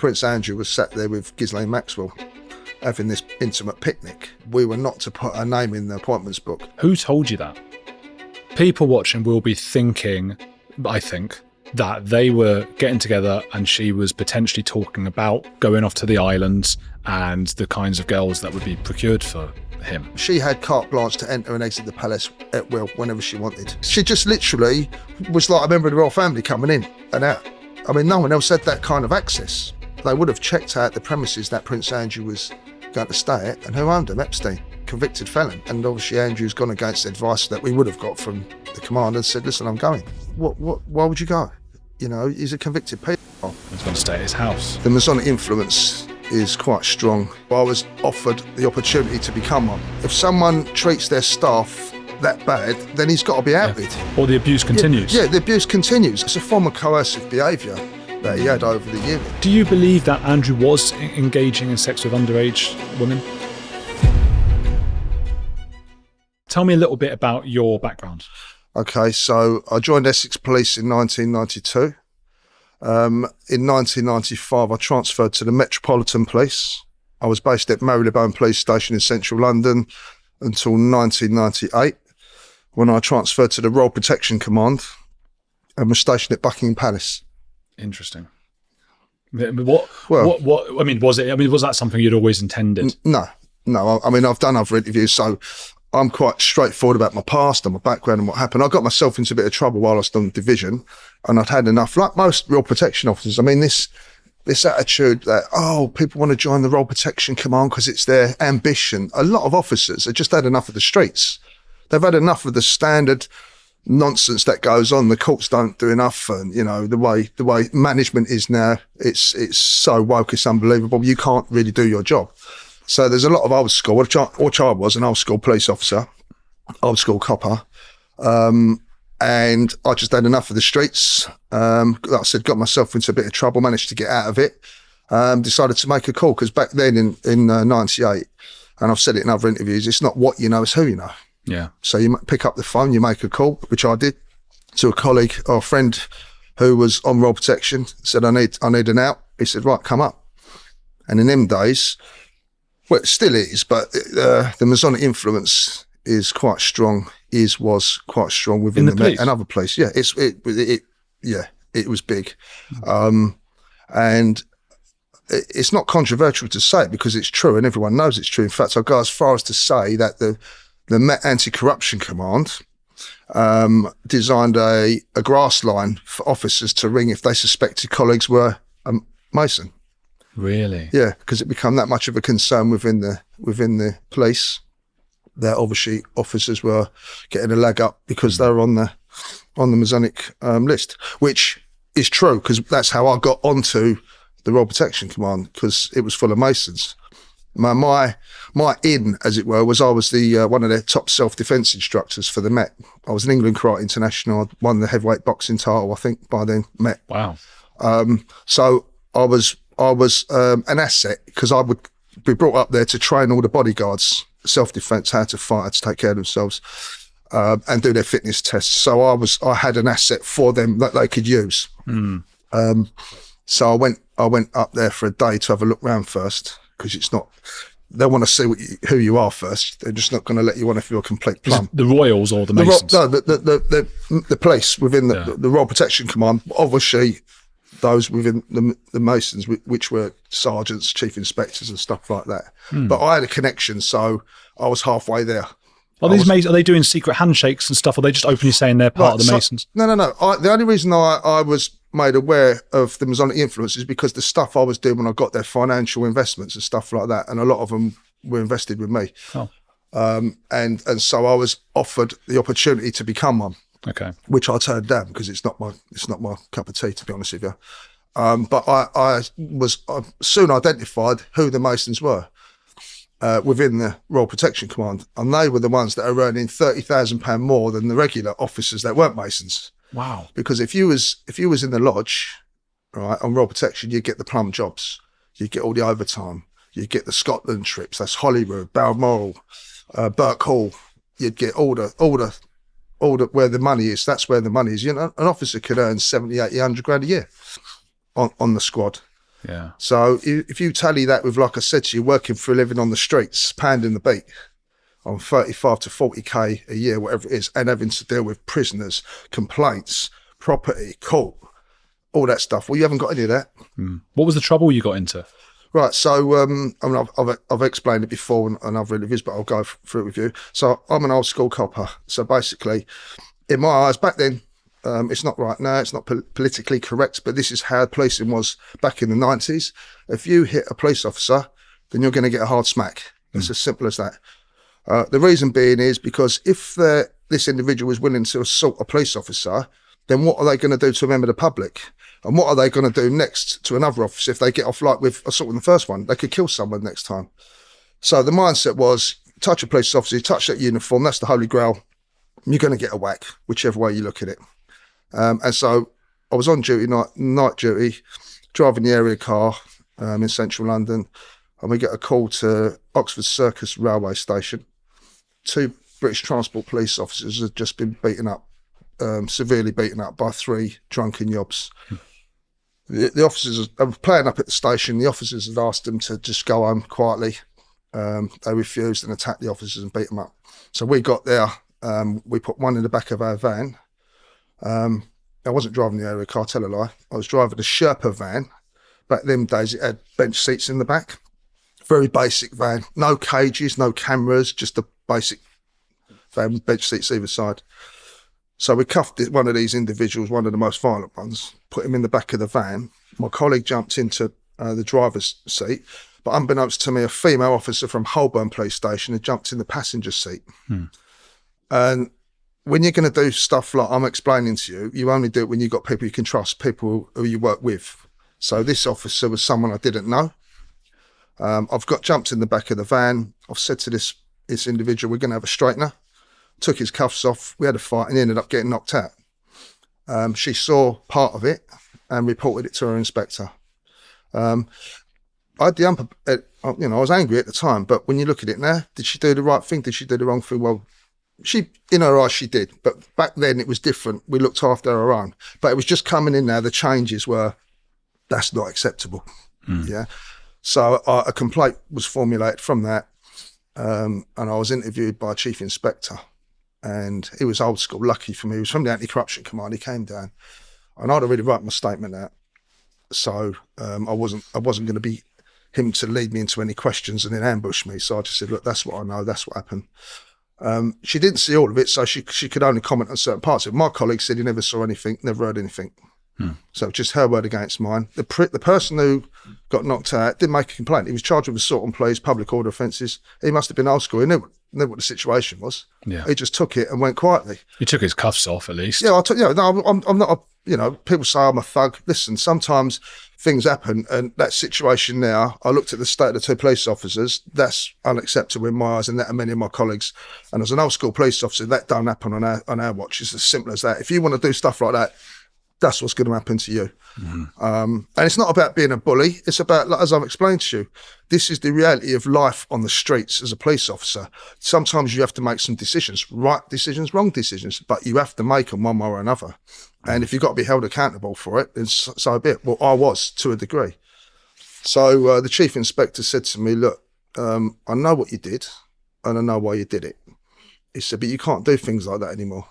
Prince Andrew was sat there with Ghislaine Maxwell having this intimate picnic. We were not to put her name in the appointments book. Who told you that? People watching will be thinking, I think, that they were getting together and she was potentially talking about going off to the islands and the kinds of girls that would be procured for him. She had carte blanche to enter and exit the palace at will whenever she wanted. She just literally was like a member of the royal family coming in and out. I mean, no one else had that kind of access. They would have checked out the premises that Prince Andrew was going to stay at, and who owned them? Epstein, convicted felon. And obviously Andrew's gone against the advice that we would have got from the commander and said, listen, I'm going. Why would you go? You know, he's a convicted paedophile. He's going to stay at his house. The Masonic influence is quite strong. I was offered the opportunity to become one. If someone treats their staff that bad, then he's got to be outed. Or the abuse continues. Yeah, the abuse continues. It's a form of coercive behaviour that he had over the years. Do you believe that Andrew was engaging in sex with underage women? Tell me a little bit about your background. Okay, so I joined Essex Police in 1992. In 1995, I transferred to the Metropolitan Police. I was based at Marylebone Police Station in central London until 1998, when I transferred to the Royal Protection Command and was stationed at Buckingham Palace. Interesting. Was that something you'd always intended? No. I mean, I've done other interviews, so I'm quite straightforward about my past and my background and what happened. I got myself into a bit of trouble while I was on division, and I'd had enough, like most Royal Protection officers. I mean, this attitude that, people want to join the Royal Protection Command because it's their ambition. A lot of officers have just had enough of the streets. They've had enough of the standard nonsense that goes on. The courts don't do enough, and you know the way management is now, it's so woke, it's unbelievable. You can't really do your job. So there's a lot of old school, which I was an old school police officer, old school copper, and I just had enough of the streets. Like I said, got myself into a bit of trouble, managed to get out of it. Decided to make a call, because back then in 98, and I've said it in other interviews, it's not what you know, it's who you know. Yeah. So you pick up the phone, you make a call, which I did, to a colleague or a friend who was on Royal Protection. Said, I need an out. He said, right, come up. And in them days, well, it still is, but the Masonic influence is quite strong. Was quite strong within the Met and other places. Yeah, it was big, and it's not controversial to say it because it's true and everyone knows it's true. In fact, I'll go as far as to say that the Met Anti-Corruption Command designed a grass line for officers to ring if they suspected colleagues were Mason. Really? Yeah, because it became that much of a concern within the police that obviously officers were getting a leg up because they were on the Masonic list, which is true, because that's how I got onto the Royal Protection Command, because it was full of Masons. My in, as it were, was I was the one of their top self-defence instructors for the Met. I was an England Karate International. I won the heavyweight boxing title, I think, by then, Met. Wow. So I was an asset, because I would be brought up there to train all the bodyguards, self-defence, how to fight, how to take care of themselves, and do their fitness tests. So I had an asset for them that they could use. So I went up there for a day to have a look round first, because it's not, they want to see who you are first. They're just not going to let you on if you're a complete plum. The Royals or the Masons? The police within the Royal Protection Command, obviously those within the Masons, which were sergeants, chief inspectors and stuff like that. But I had a connection, so I was halfway there. Are they doing secret handshakes and stuff, or are they just openly saying they're part of the Masons? No. The only reason I was made aware of the Masonic influence is because the stuff I was doing when I got there, financial investments and stuff like that, and a lot of them were invested with me. And so I was offered the opportunity to become one. Okay. Which I turned down because it's not my cup of tea, to be honest with you. But I soon identified who the Masons were within the Royal Protection Command, and they were the ones that are earning £30,000 more than the regular officers that weren't Masons. Wow. Because if you was in the lodge, right, on Royal Protection, you get the plum jobs, you get all the overtime, you get the Scotland trips, that's Holyrood, Balmoral, Burke Hall, you'd get all the where the money is. That's where the money is. You know, an officer could earn 70, 80, 100 grand a year on the squad. Yeah. So if you tally that with, like I said to you, working for a living on the streets, pounding the beat on 35 to 40k a year, whatever it is, and having to deal with prisoners, complaints, property, court, all that stuff. Well, you haven't got any of that. What was the trouble you got into? Right, so I mean, I've explained it before in other interviews, but I'll go through it with you. So I'm an old school copper. So basically, in my eyes, back then, it's not right now, it's not politically correct, but this is how policing was back in the 90s. If you hit a police officer, then you're going to get a hard smack. It's as simple as that. The reason being is because if this individual is willing to assault a police officer, then what are they going to do to a member of the public? And what are they going to do next to another officer if they get off like with assaulting the first one? They could kill someone next time. So the mindset was, touch a police officer, you touch that uniform, that's the holy grail. You're going to get a whack, whichever way you look at it. And so I was on duty, night duty, driving the area car in central London, and we get a call to Oxford Circus railway station. 2 British Transport police officers had just been beaten up, severely beaten up by 3 drunken yobs. The officers were playing up at the station. The officers had asked them to just go home quietly. They refused and attacked the officers and beat them up. So we got there. We put one in the back of our van. I wasn't driving the area car, tell a lie. I was driving a Sherpa van. Back them days, it had bench seats in the back. Very basic van. No cages, no cameras, just a basic van with bench seats either side. So we cuffed one of these individuals, one of the most violent ones, put him in the back of the van. My colleague jumped into the driver's seat, but unbeknownst to me, a female officer from Holborn Police Station had jumped in the passenger seat. And when you're going to do stuff like I'm explaining to you, you only do it when you've got people you can trust, people who you work with. So this officer was someone I didn't know. I've got jumped in the back of the van. I've said to this individual, we're going to have a straightener. Took his cuffs off. We had a fight and he ended up getting knocked out. She saw part of it and reported it to her inspector. I had the I was angry at the time, but when you look at it now, did she do the right thing? Did she do the wrong thing? Well, in her eyes, she did. But back then it was different. We looked after our own. But it was just coming in now. The changes were, that's not acceptable. Yeah. So a complaint was formulated from that. And I was interviewed by a chief inspector. And he was old school, lucky for me. He was from the Anti-Corruption Command. He came down. And I'd already written my statement out. So I wasn't going to be him to lead me into any questions and then ambush me. So I just said, look, that's what I know. That's what happened. She didn't see all of it, so she could only comment on certain parts of it. My colleague said he never saw anything, never heard anything. So just her word against mine. The person who got knocked out didn't make a complaint. He was charged with assault on police, public order offences. He must have been old school. He knew what the situation was. Yeah. He just took it and went quietly. He took his cuffs off at least. Yeah, I'm not people say I'm a thug. Listen, sometimes things happen, and that situation now, I looked at the state of the 2 police officers. That's unacceptable in my eyes, and that and many of my colleagues. And as an old school police officer, that don't happen on our watch. It's as simple as that. If you want to do stuff like that, that's what's going to happen to you. And it's not about being a bully. It's about, as I've explained to you, this is the reality of life on the streets as a police officer. Sometimes you have to make some decisions, right decisions, wrong decisions, but you have to make them one way or another. And if you've got to be held accountable for it, then so be it. Well, I was, to a degree. So the chief inspector said to me, look, I know what you did and I know why you did it. He said, but you can't do things like that anymore.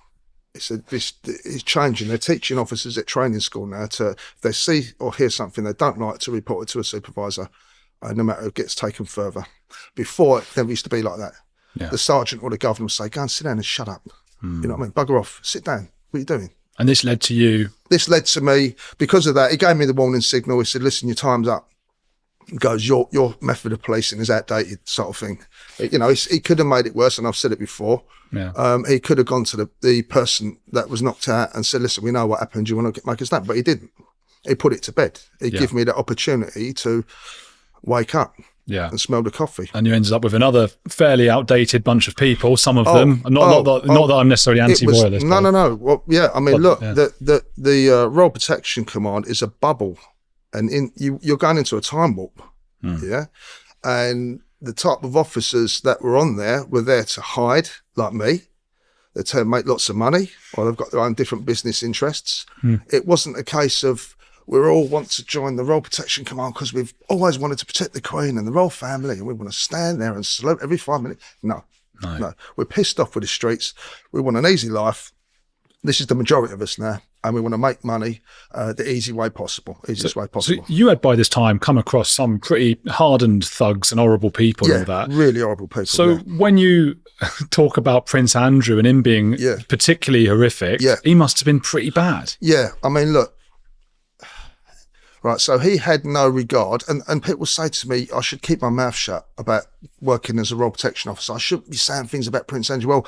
He said, this is changing. They're teaching officers at training school now to, if they see or hear something they don't like, to report it to a supervisor, no matter who gets taken further. Before, it never used to be like that. Yeah. The sergeant or the governor would say, go and sit down and shut up. You know what I mean? Bugger off, sit down. What are you doing? And this led to you? This led to me, because of that, he gave me the warning signal. He said, listen, your time's up. He goes, your method of policing is outdated, sort of thing. He could have made it worse, and I've said it before. Yeah. He could have gone to the person that was knocked out and said, listen, we know what happened. Do you want to make a stand? But he didn't. He put it to bed. He gave me the opportunity to wake up and smell the coffee. And you ended up with another fairly outdated bunch of people, some of them. Not that I'm necessarily anti-royalist. No. Well, yeah, I mean, the Royal Protection Command is a bubble. And you're going into a time warp, yeah? And the type of officers that were on there were there to hide, like me. They're to make lots of money, or they've got their own different business interests. It wasn't a case of we all want to join the Royal Protection Command because we've always wanted to protect the Queen and the royal family, and we want to stand there and salute every 5 minutes. No. We're pissed off with the streets. We want an easy life. This is the majority of us now, and we want to make money the easiest way possible. So you had by this time come across some pretty hardened thugs and horrible people and all that. Really horrible people. So when you talk about Prince Andrew and him being particularly horrific, he must have been pretty bad. Yeah, I mean, look, right, so he had no regard, and people say to me, I should keep my mouth shut about working as a Royal Protection Officer. I shouldn't be saying things about Prince Andrew. Well,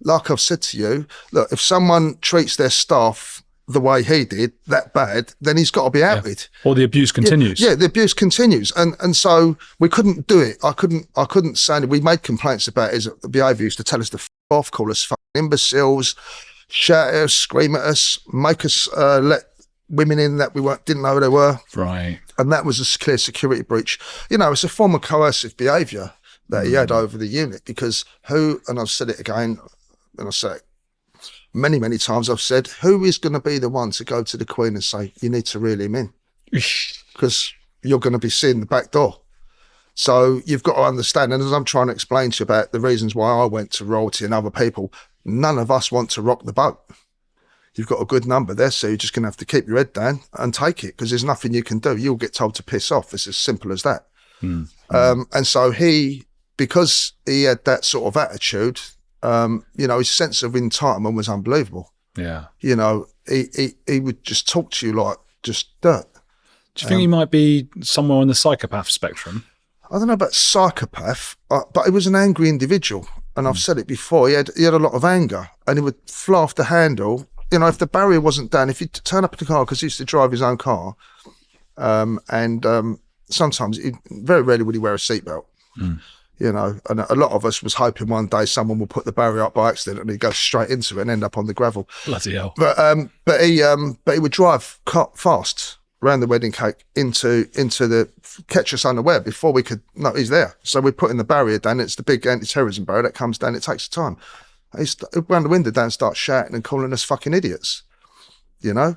like I've said to you, look, if someone treats their staff the way he did, that bad, then he's got to be outed. Or the abuse continues. Yeah, the abuse continues. And so we couldn't do it. I couldn't say it. We made complaints about his behaviour. He used to tell us to f off, call us fucking imbeciles, shout at us, scream at us, make us let women in that we didn't know who they were. Right. And that was a clear security breach. You know, it's a form of coercive behaviour that he had over the unit, because and I've said it again, and I say it many, many times, I've said, who is going to be the one to go to the Queen and say, you need to reel him in? Because you're going to be seeing the back door. So you've got to understand, and as I'm trying to explain to you about the reasons why I went to royalty and other people, none of us want to rock the boat. You've got a good number there, so you're just going to have to keep your head down and take it, because there's nothing you can do. You'll get told to piss off. It's as simple as that. And so because he had that sort of attitude, you know, his sense of entitlement was unbelievable. Yeah. You know, he would just talk to you like just dirt. Do you think he might be somewhere on the psychopath spectrum? I don't know about psychopath, but he was an angry individual. And I've said it before, he had a lot of anger, and he would fly off the handle. You know, if the barrier wasn't down, if he'd turn up in the car, because he used to drive his own car, sometimes, very rarely would he wear a seatbelt. You know, and a lot of us was hoping one day someone would put the barrier up by accident and he'd go straight into it and end up on the gravel. Bloody hell. But he would drive fast around the wedding cake into the, catch us unaware before we could know he's there. So we're putting the barrier down. It's the big anti-terrorism barrier that comes down. It takes time. He round the window down and start shouting and calling us fucking idiots. You know,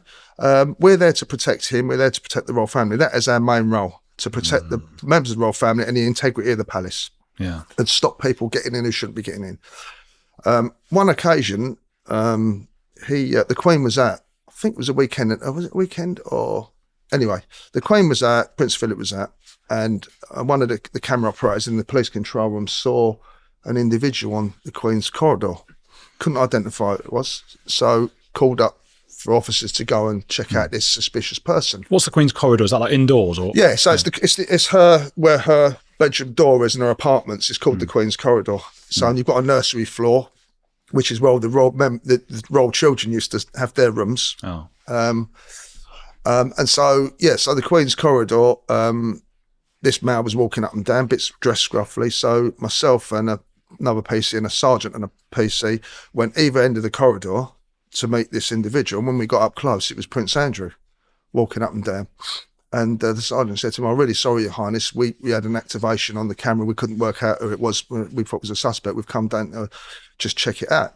we're there to protect him. We're there to protect the royal family. That is our main role, to protect the members of the royal family and the integrity of the palace. Yeah. And stop people getting in who shouldn't be getting in. One occasion, the Queen was at, I think it was a weekend, was it a weekend or, anyway, the Queen was at, Prince Philip was at, and one of the camera operators in the police control room saw an individual on the Queen's corridor. Couldn't identify who it was, so called up for officers to go and check out this suspicious person. What's the Queen's corridor? Is that like indoors or? Yeah, so it's her, where her bedroom door is in her apartments. It's called the Queen's corridor. So and you've got a nursery floor, which is where the royal children used to have their rooms. Oh. And so the Queen's corridor, this man was walking up and down, bits dressed scruffily. So myself and another PC and a sergeant and a PC went either end of the corridor to meet this individual. And when we got up close, it was Prince Andrew walking up and down. And the sergeant said to him, "I'm really sorry, Your Highness. We had an activation on the camera. We couldn't work out who it was. We thought it was a suspect. We've come down to just check it out."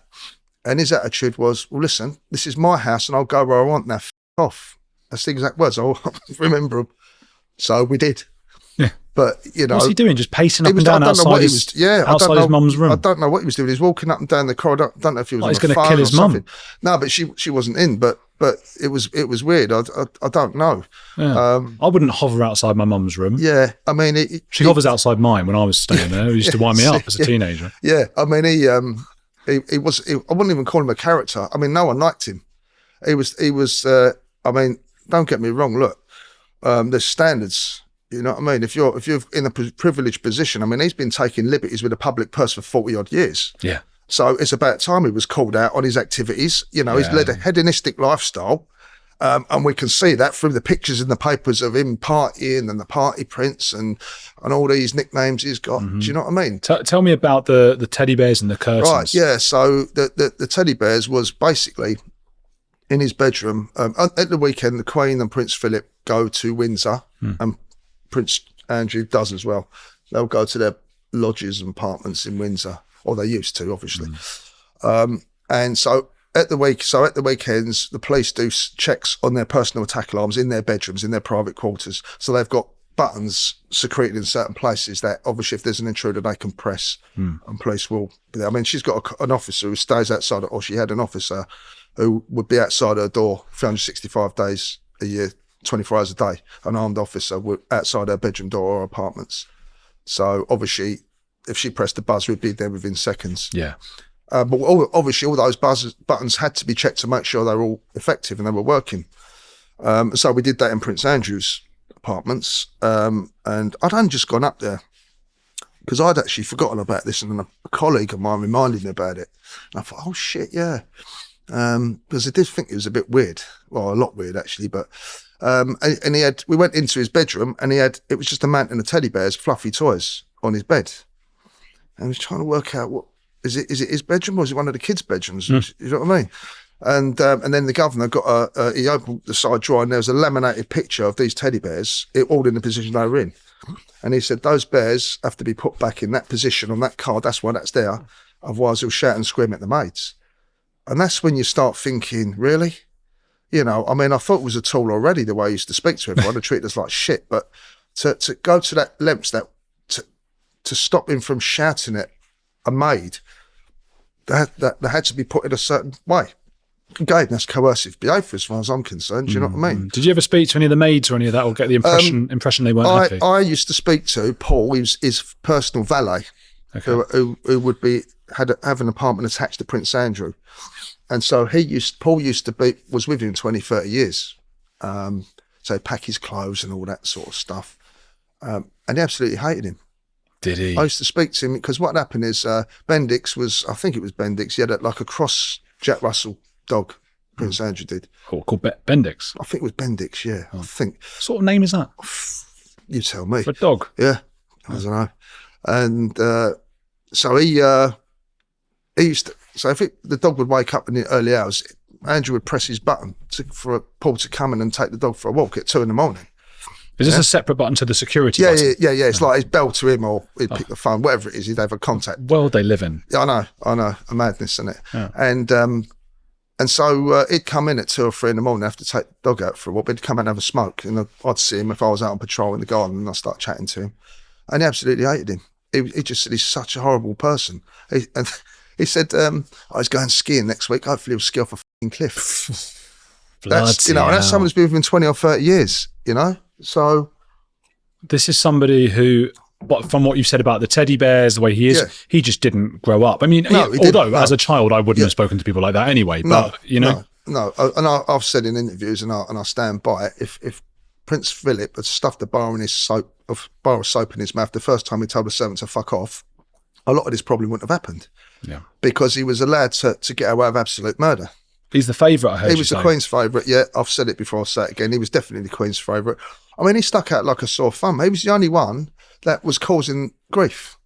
And his attitude was, "Well, listen, this is my house and I'll go where I want now. F off." That's the exact words. I remember them. So we did. Yeah. But, you know. What's he doing? Just pacing up and down outside his mum's room? I don't know what he was doing. He was walking up and down the corridor. I don't know if he was on he's going to kill his mum. No, but she wasn't in. But it was weird. I don't know. Yeah. I wouldn't hover outside my mum's room. Yeah. I mean, she hovers outside mine when I was staying there. He used to wind me up as a teenager. Yeah. I mean, I wouldn't even call him a character. I mean, no one liked him. He was, I mean, don't get me wrong. Look, there's standards. You know what I mean? If you're in a privileged position, I mean, he's been taking liberties with a public purse for 40 odd years. Yeah. So it's about time he was called out on his activities. You know, he's led a hedonistic lifestyle. And we can see that through the pictures in the papers of him partying and the party prince and all these nicknames he's got. Do you know what I mean? Tell me about the teddy bears and the curtains. Right, yeah. So the teddy bears was basically in his bedroom. At the weekend, the Queen and Prince Philip go to Windsor, and Prince Andrew does as well. They'll go to their lodges and apartments in Windsor, or they used to, obviously. And so at the weekends, the police do checks on their personal attack alarms in their bedrooms, in their private quarters. So they've got buttons secreted in certain places that obviously if there's an intruder, they can press and police will be there. I mean, she's got an officer who stays outside, or she had an officer who would be outside her door 365 days a year, 24 hours a day, an armed officer outside her bedroom door or apartments. So obviously, if she pressed the buzzer, we'd be there within seconds. Yeah. But obviously, all those buttons had to be checked to make sure they were all effective and they were working. So we did that in Prince Andrew's apartments. And I'd only just gone up there because I'd actually forgotten about this, and then a colleague of mine reminded me about it. And I thought, oh shit, yeah. Because I did think it was a bit weird. Well, a lot weird actually, but and we went into his bedroom and it was just a mountain of teddy bears, fluffy toys on his bed. And I was trying to work out is it his bedroom or is it one of the kids' bedrooms? You know what I mean? And then the governor he opened the side drawer and there was a laminated picture of these teddy bears, all in the position they were in. And he said, those bears have to be put back in that position on that card. That's why that's there. Otherwise he'll shout and scream at the maids. And that's when you start thinking, really? You know, I mean, I thought it was a tool already, the way I used to speak to everyone, to treat us like shit. But to go to that lengths, to stop him from shouting at a maid, that had to be put in a certain way. Again, that's coercive behaviour as far as I'm concerned. Do you know what I mean? Did you ever speak to any of the maids or any of that, or get the impression they weren't happy? I used to speak to Paul, his personal valet, who would have an apartment attached to Prince Andrew. And so Paul was with him 20, 30 years. So he'd pack his clothes and all that sort of stuff. And he absolutely hated him. Did he? I used to speak to him because what happened is Bendix I think it was Bendix, he had like a cross Jack Russell dog, Prince Andrew did. Oh, called Bendix? I think it was Bendix, yeah. I think. What sort of name is that? You tell me. For a dog? Yeah, I don't know. And so he used to, so if the dog would wake up in the early hours, Andrew would press his button for Paul to come in and take the dog for a walk at 2 a.m. Is this a separate button to the security button? Yeah. It's like his bell to him, or he'd pick the phone, whatever it is, he'd have a contact. World they live in. Yeah, I know, a madness, isn't it? Yeah. And so he'd come in at 2 or 3 a.m, have to take the dog out for a walk, but he'd come and have a smoke, and I'd see him if I was out on patrol in the garden, and I'd start chatting to him. And he absolutely hated him. He just said he's such a horrible person. He said, he's going skiing next week, hopefully he'll ski off a fucking cliff. That's someone who's been with him 20 or 30 years, you know? So this is somebody who, from what you've said about the teddy bears, the way he is, he just didn't grow up. I mean, as a child, I wouldn't have spoken to people like that anyway. But No. And I've said in interviews, and I stand by it. If Prince Philip had stuffed a bar of soap in his mouth the first time he told the servant to fuck off, a lot of this probably wouldn't have happened. Yeah, because he was allowed to get away with absolute murder. He's the favourite, I heard. He was the Queen's favourite, yeah. I've said it before, I'll say it again. He was definitely the Queen's favourite. I mean, he stuck out like a sore thumb. He was the only one that was causing grief.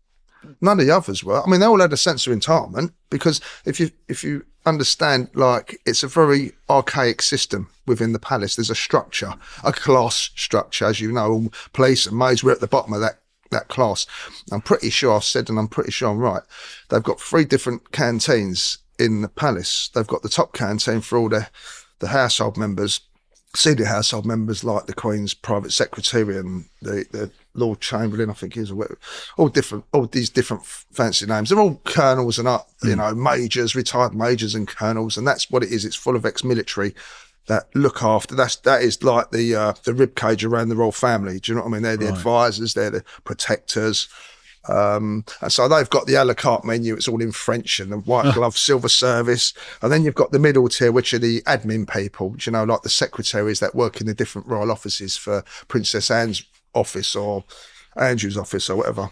None of the others were. I mean, they all had a sense of entitlement, because if you understand, like, it's a very archaic system within the palace. There's a structure, a class structure, as you know. All police and maids were at the bottom of that class. I'm pretty sure I've said, and I'm pretty sure I'm right, they've got 3 different canteens in the palace. They've got the top canteen for all the household members, senior household members, like the Queen's private secretary and the Lord Chamberlain, I think he is, or whatever. All these different fancy names. They're all colonels and majors, retired majors and colonels, and that's what it is. It's full of ex-military that look after. That is like the rib cage around the royal family. Do you know what I mean? They're the advisors, they're the protectors. And so they've got the a la carte menu. It's all in French, and the white glove silver service. And then you've got the middle tier, which are the admin people, you know, like the secretaries that work in the different royal offices for Princess Anne's office or Andrew's office or whatever.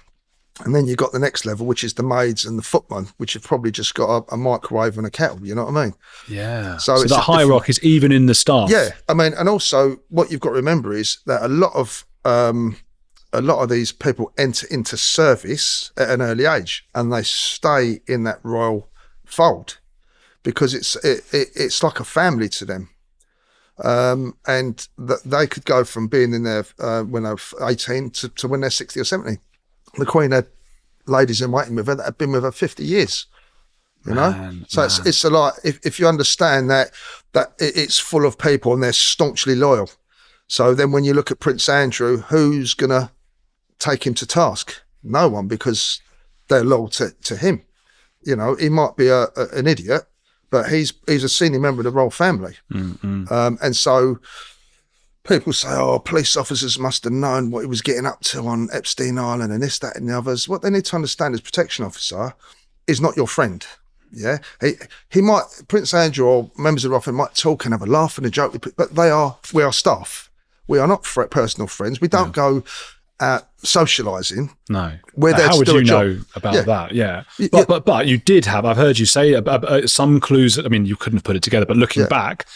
And then you've got the next level, which is the maids and the footmen, which have probably just got a microwave and a kettle, you know what I mean? Yeah. So that hierarchy is even in the staff. Yeah. I mean, and also what you've got to remember is that a lot of these people enter into service at an early age, and they stay in that royal fold because it's like a family to them. And they could go from being in there when they're 18 to when they're 60 or 70. The Queen had ladies in waiting with her that had been with her 50 years. you know? So it's a lot, if you understand that it's full of people and they're staunchly loyal. So then when you look at Prince Andrew, who's going to take him to task? No one, because they're loyal to him. You know, he might be an idiot, but he's a senior member of the royal family. And so people say, oh, police officers must have known what he was getting up to on Epstein Island and this, that and the others. What they need to understand is protection officer is not your friend. Yeah, he might, Prince Andrew or members of the royal family might talk and have a laugh and a joke, but we are staff. We are not personal friends. We don't go socialising. No. We're there How to would do you a job. know about that? Yeah. But you did have, I've heard you say some clues. I mean, you couldn't have put it together, but looking back,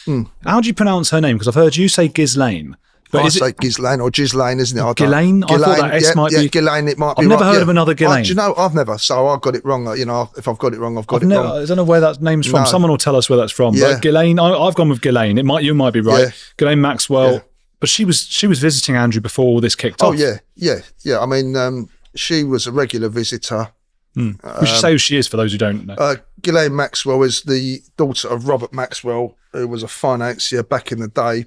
how do you pronounce her name? Because I've heard you say Ghislaine. But I say Ghislaine or Ghislaine, isn't it? Ghislaine? I thought that S might be. Ghislaine, it might be. I've never heard of another Ghislaine. Do you know, I've never. So I've got it wrong. You know, if I've got it wrong, I've got it wrong. I don't know where that name's from. No. Someone will tell us where that's from. But Ghislaine, I've gone with Ghislaine. You might be right. Yeah. Ghislaine Maxwell. Yeah. But she was visiting Andrew before all this kicked off. Oh, yeah. I mean, she was a regular visitor. We should say who she is for those who don't know. Ghislaine Maxwell is the daughter of Robert Maxwell, who was a financier back in the day.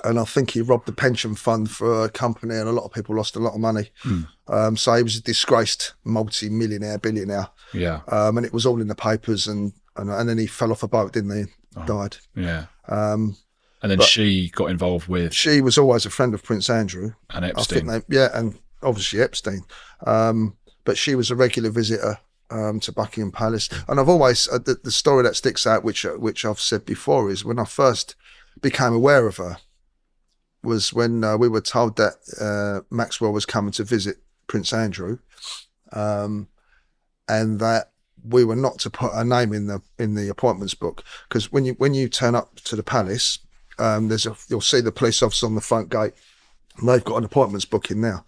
And I think he robbed the pension fund for a company and a lot of people lost a lot of money. So he was a disgraced multi-millionaire, billionaire. Yeah. And it was all in the papers and then he fell off a boat, didn't he? Died. Yeah. And then she got involved with... She was always a friend of Prince Andrew. And Epstein. And obviously Epstein. But she was a regular visitor to Buckingham Palace. And I've always... the story that sticks out, which I've said before, is when I first became aware of her, was when we were told that Maxwell was coming to visit Prince Andrew, and that we were not to put her name in the appointments book, because when you turn up to the palace, you'll see the police officer on the front gate, and they've got an appointments book in there.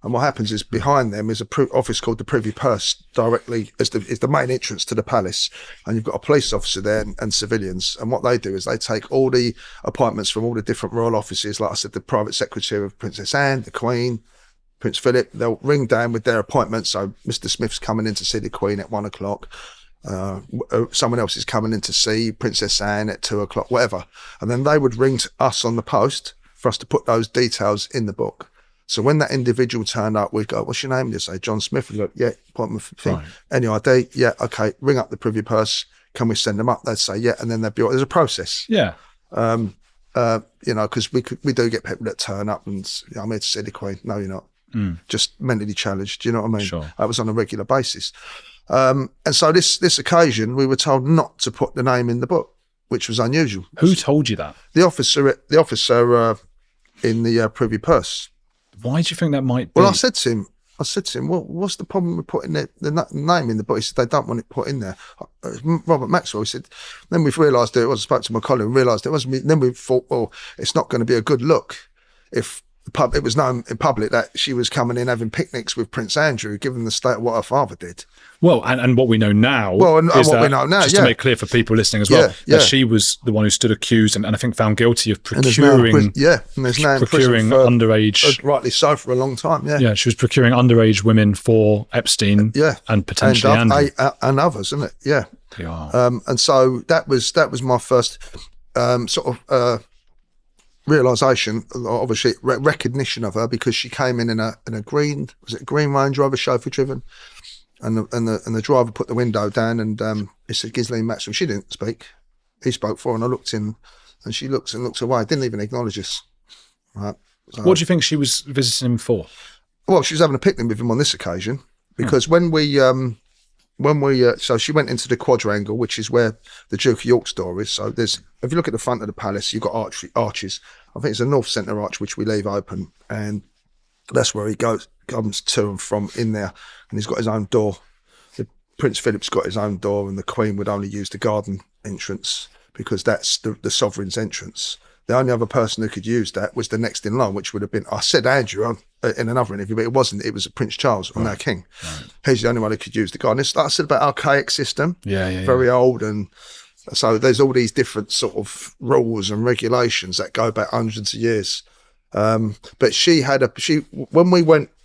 And what happens is behind them is a office called the Privy Purse, directly is the main entrance to the palace. And you've got a police officer there and civilians. And what they do is they take all the appointments from all the different royal offices. Like I said, the private secretary of Princess Anne, the Queen, Prince Philip, they'll ring down with their appointments. So Mr. Smith's coming in to see the Queen at 1 o'clock. Someone else is coming in to see Princess Anne at 2 o'clock, whatever. And then they would ring to us on the post for us to put those details in the book. So when that individual turned up, we'd go, what's your name? They'd say, John Smith. We'd go, yeah, appointment thing. Right. Any ID? Yeah, okay. Ring up the Privy Purse. Can we send them up? They'd say, yeah. And then they'd be, there's a process. Yeah. You know, because we do get people that turn up and, I'm here to see the Queen. No, you're not. Just mentally challenged. Do you know what I mean? Sure. That was on a regular basis. And so this occasion, we were told not to put the name in the book, which was unusual. Who told you that? The officer in the Privy Purse. Why do you think that might be? Well, I said to him, well, what's the problem with putting the name in the book? He said, they don't want it put in there. Robert Maxwell, he said, then we've realised that it was, I spoke to my colleague and realised it wasn't me. Then we thought, well, it's not going to be a good look if it was known in public that she was coming in having picnics with Prince Andrew, given the state of what her father did. Well, and what we know now. Well, and what we know now, just to make clear for people listening as well, that she was the one who stood accused and I think found guilty of procuring. And there's now procuring underage. Rightly so, for a long time. Yeah. Yeah, she was procuring underage women for Epstein. And potentially Andrew. And others, isn't it? Yeah. And so that was my first sort of realisation, obviously recognition of her, because she came in a green Range Rover, chauffeur driven, and the driver put the window down and he said, Ghislaine Maxwell. She didn't speak. He spoke for her, and I looked in, and she looks away. Didn't even acknowledge us. Right. So, what do you think she was visiting him for? Well, she was having a picnic with him on this occasion, because when we so she went into the quadrangle, which is where the Duke of York's door is. So if you look at the front of the palace, you've got arches. I think it's a north centre arch, which we leave open, and that's where he comes to and from in there, and he's got his own door. Prince Philip's got his own door, and the Queen would only use the garden entrance because that's the sovereign's entrance. The only other person who could use that was the next in line, which would have been, I said Andrew in another interview, but it wasn't. It was Prince Charles, or now King. Right. He's the only one who could use the garden. It's like I said about archaic system, very old, and so there's all these different sort of rules and regulations that go back hundreds of years. But when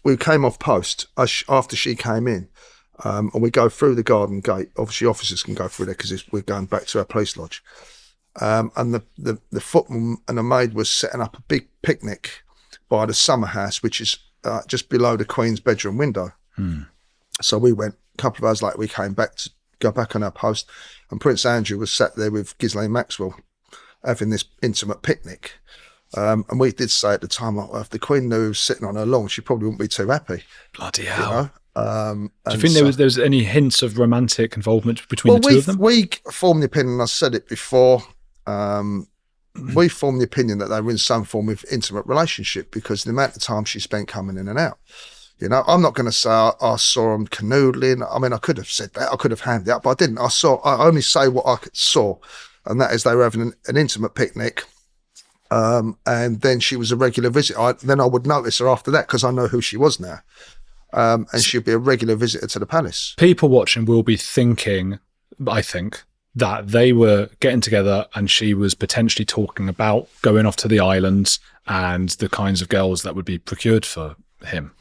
we came off post after she came in, And we go through the garden gate. Obviously, officers can go through there because we're going back to our police lodge. And the footman and the maid was setting up a big picnic by the summer house, which is just below the Queen's bedroom window. So we went. A couple of hours later, we came back to go back on our post, and Prince Andrew was sat there with Ghislaine Maxwell having this intimate picnic. And we did say at the time, if the Queen knew sitting on her lawn, she probably wouldn't be too happy. Bloody hell. You know? Do you think there was any hints of romantic involvement between the two of them? We formed the opinion, I said it before, we formed the opinion that they were in some form of intimate relationship because the amount of time she spent coming in and out. You know, I'm not going to say I saw them canoodling. I mean, I could have said that. I could have handed it up, but I didn't. I only say what I saw, and that is they were having an intimate picnic. And then she was a regular visitor. Then I would notice her after that because I know who she was now. And she'd be a regular visitor to the palace. People watching will be thinking, I think, that they were getting together and she was potentially talking about going off to the islands and the kinds of girls that would be procured for him.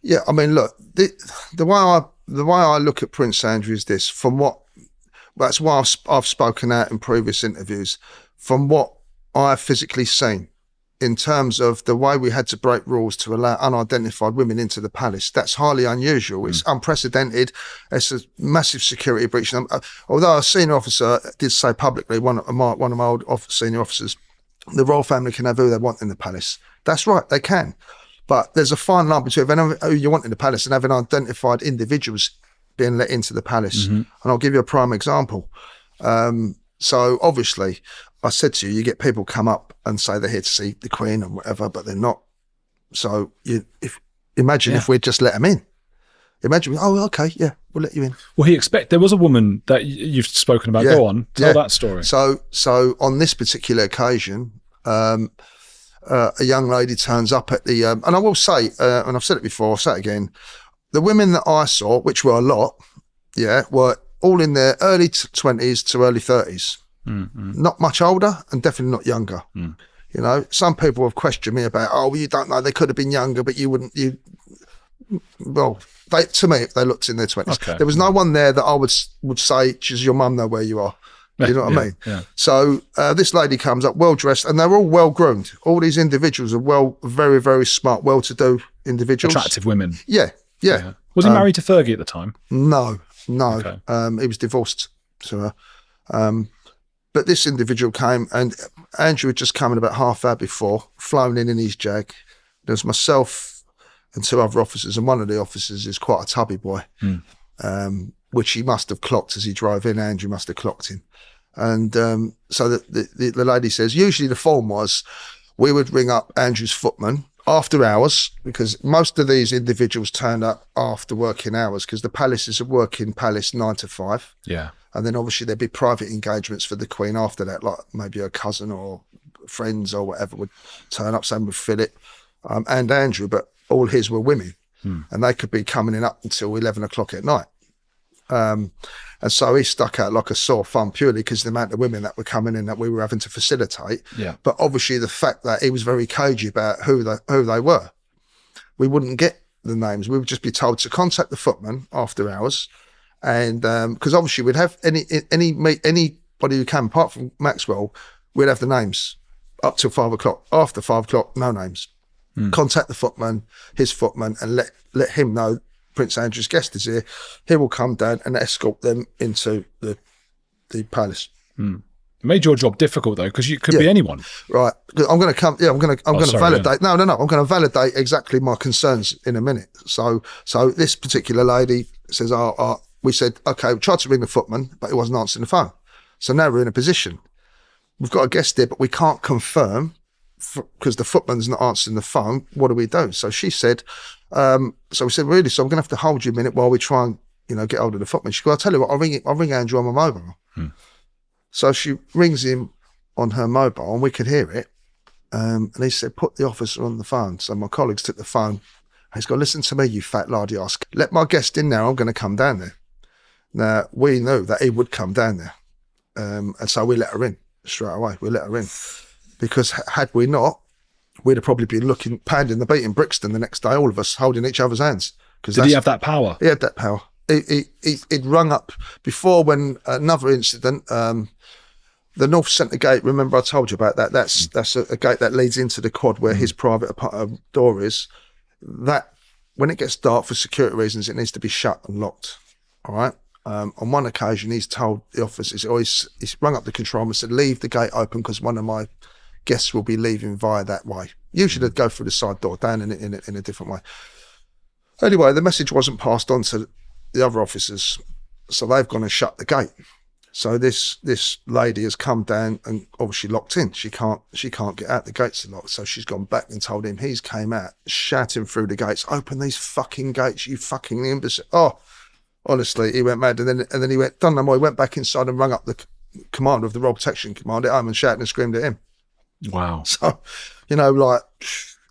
Yeah, I mean, look, the way I look at Prince Andrew is this. That's why I've spoken out in previous interviews. From what I've physically seen, in terms of the way we had to break rules to allow unidentified women into the palace, that's highly unusual. It's unprecedented. It's a massive security breach. Although a senior officer did say publicly, one of my old senior officers, the royal family can have who they want in the palace. That's right, they can. But there's a fine line between who you want in the palace and having identified individuals being let into the palace. And I'll give you a prime example. So obviously, I said to you, you get people come up and say they're here to see the Queen and whatever, but they're not. So imagine if we'd just let them in. Imagine, oh, okay, yeah, we'll let you in. Well, there was a woman that you've spoken about. Go on, tell that story. So on this particular occasion, a young lady turns up at the, and I will say, and I've said it before, I'll say it again, the women that I saw, which were a lot, were all in their early 20s to early 30s. Not much older and definitely not younger. You know, some people have questioned me about, oh, well, you don't know, they could have been younger, but to me, they looked in their 20s. Okay. There was no one there that I would say, does your mum know where you are? You know what I mean? Yeah. So this lady comes up well dressed, and they're all well groomed. All these individuals are very, very smart, well-to-do individuals. Attractive women. Yeah. Was he married to Fergie at the time? No. Okay. He was divorced to her. But this individual came, and Andrew had just come in about half hour before, flown in his Jag. There was myself and two other officers, and one of the officers is quite a tubby boy, which he must have clocked as he drove in. Andrew must have clocked him. And so the lady says, usually the form was, we would ring up Andrew's footman after hours, because most of these individuals turned up after working hours, because the palace is a working palace 9 to 5. Yeah. And then obviously there'd be private engagements for the Queen after that, like maybe her cousin or friends or whatever would turn up, same with Philip and Andrew, but all his were women. And they could be coming in up until 11 o'clock at night. And so he stuck out like a sore thumb purely because the amount of women that were coming in that we were having to facilitate. Yeah. But obviously the fact that he was very cagey about who they were. We wouldn't get the names. We would just be told to contact the footman after hours. And because obviously we'd have anybody who came apart from Maxwell, we'd have the names up till 5 o'clock. After 5 o'clock, no names. Contact the footman, his footman, and let him know Prince Andrew's guest is here. He will come down and escort them into the palace. It made your job difficult though, because you could be anyone. Right. I'm going to come. Yeah, I'm going to validate. No. I'm going to validate exactly my concerns in a minute. So this particular lady says, we said, okay, we tried to ring the footman, but he wasn't answering the phone. So now we're in a position. We've got a guest here, but we can't confirm because the footman's not answering the phone. What do we do? So she said, so we said, really? So I'm going to have to hold you a minute while we try and, get hold of the footman. She goes, I'll tell you what, I'll ring Andrew on my mobile. So she rings him on her mobile and we could hear it. And he said, put the officer on the phone. So my colleagues took the phone. He's gone, listen to me, you fat lardy ass. Let my guest in now. I'm going to come down there. Now, we knew that he would come down there. And so we let her in straight away. We let her in. Because had we not, we'd have probably been pounding the beat in Brixton the next day, all of us holding each other's hands. Did he have that power? He had that power. he'd rung up before when another incident. The North Centre Gate, remember I told you about that? That's a gate that leads into the quad where his private door is. That, when it gets dark for security reasons, it needs to be shut and locked. All right? On one occasion, he's told the officers, or he's rung up the control and said, leave the gate open because one of my guests will be leaving via that way. Usually they'd go through the side door, down in a different way. Anyway, the message wasn't passed on to the other officers, so they've gone and shut the gate. So this lady has come down and obviously locked in. She can't get out. The gates are locked. So she's gone back and told him. He's came out shouting through the gates, "Open these fucking gates, you fucking imbecile!" Oh, honestly, he went mad. And then he went, done no more. He went back inside and rung up the commander of the Royal Protection Command at home and shouted and screamed at him. Wow. So, like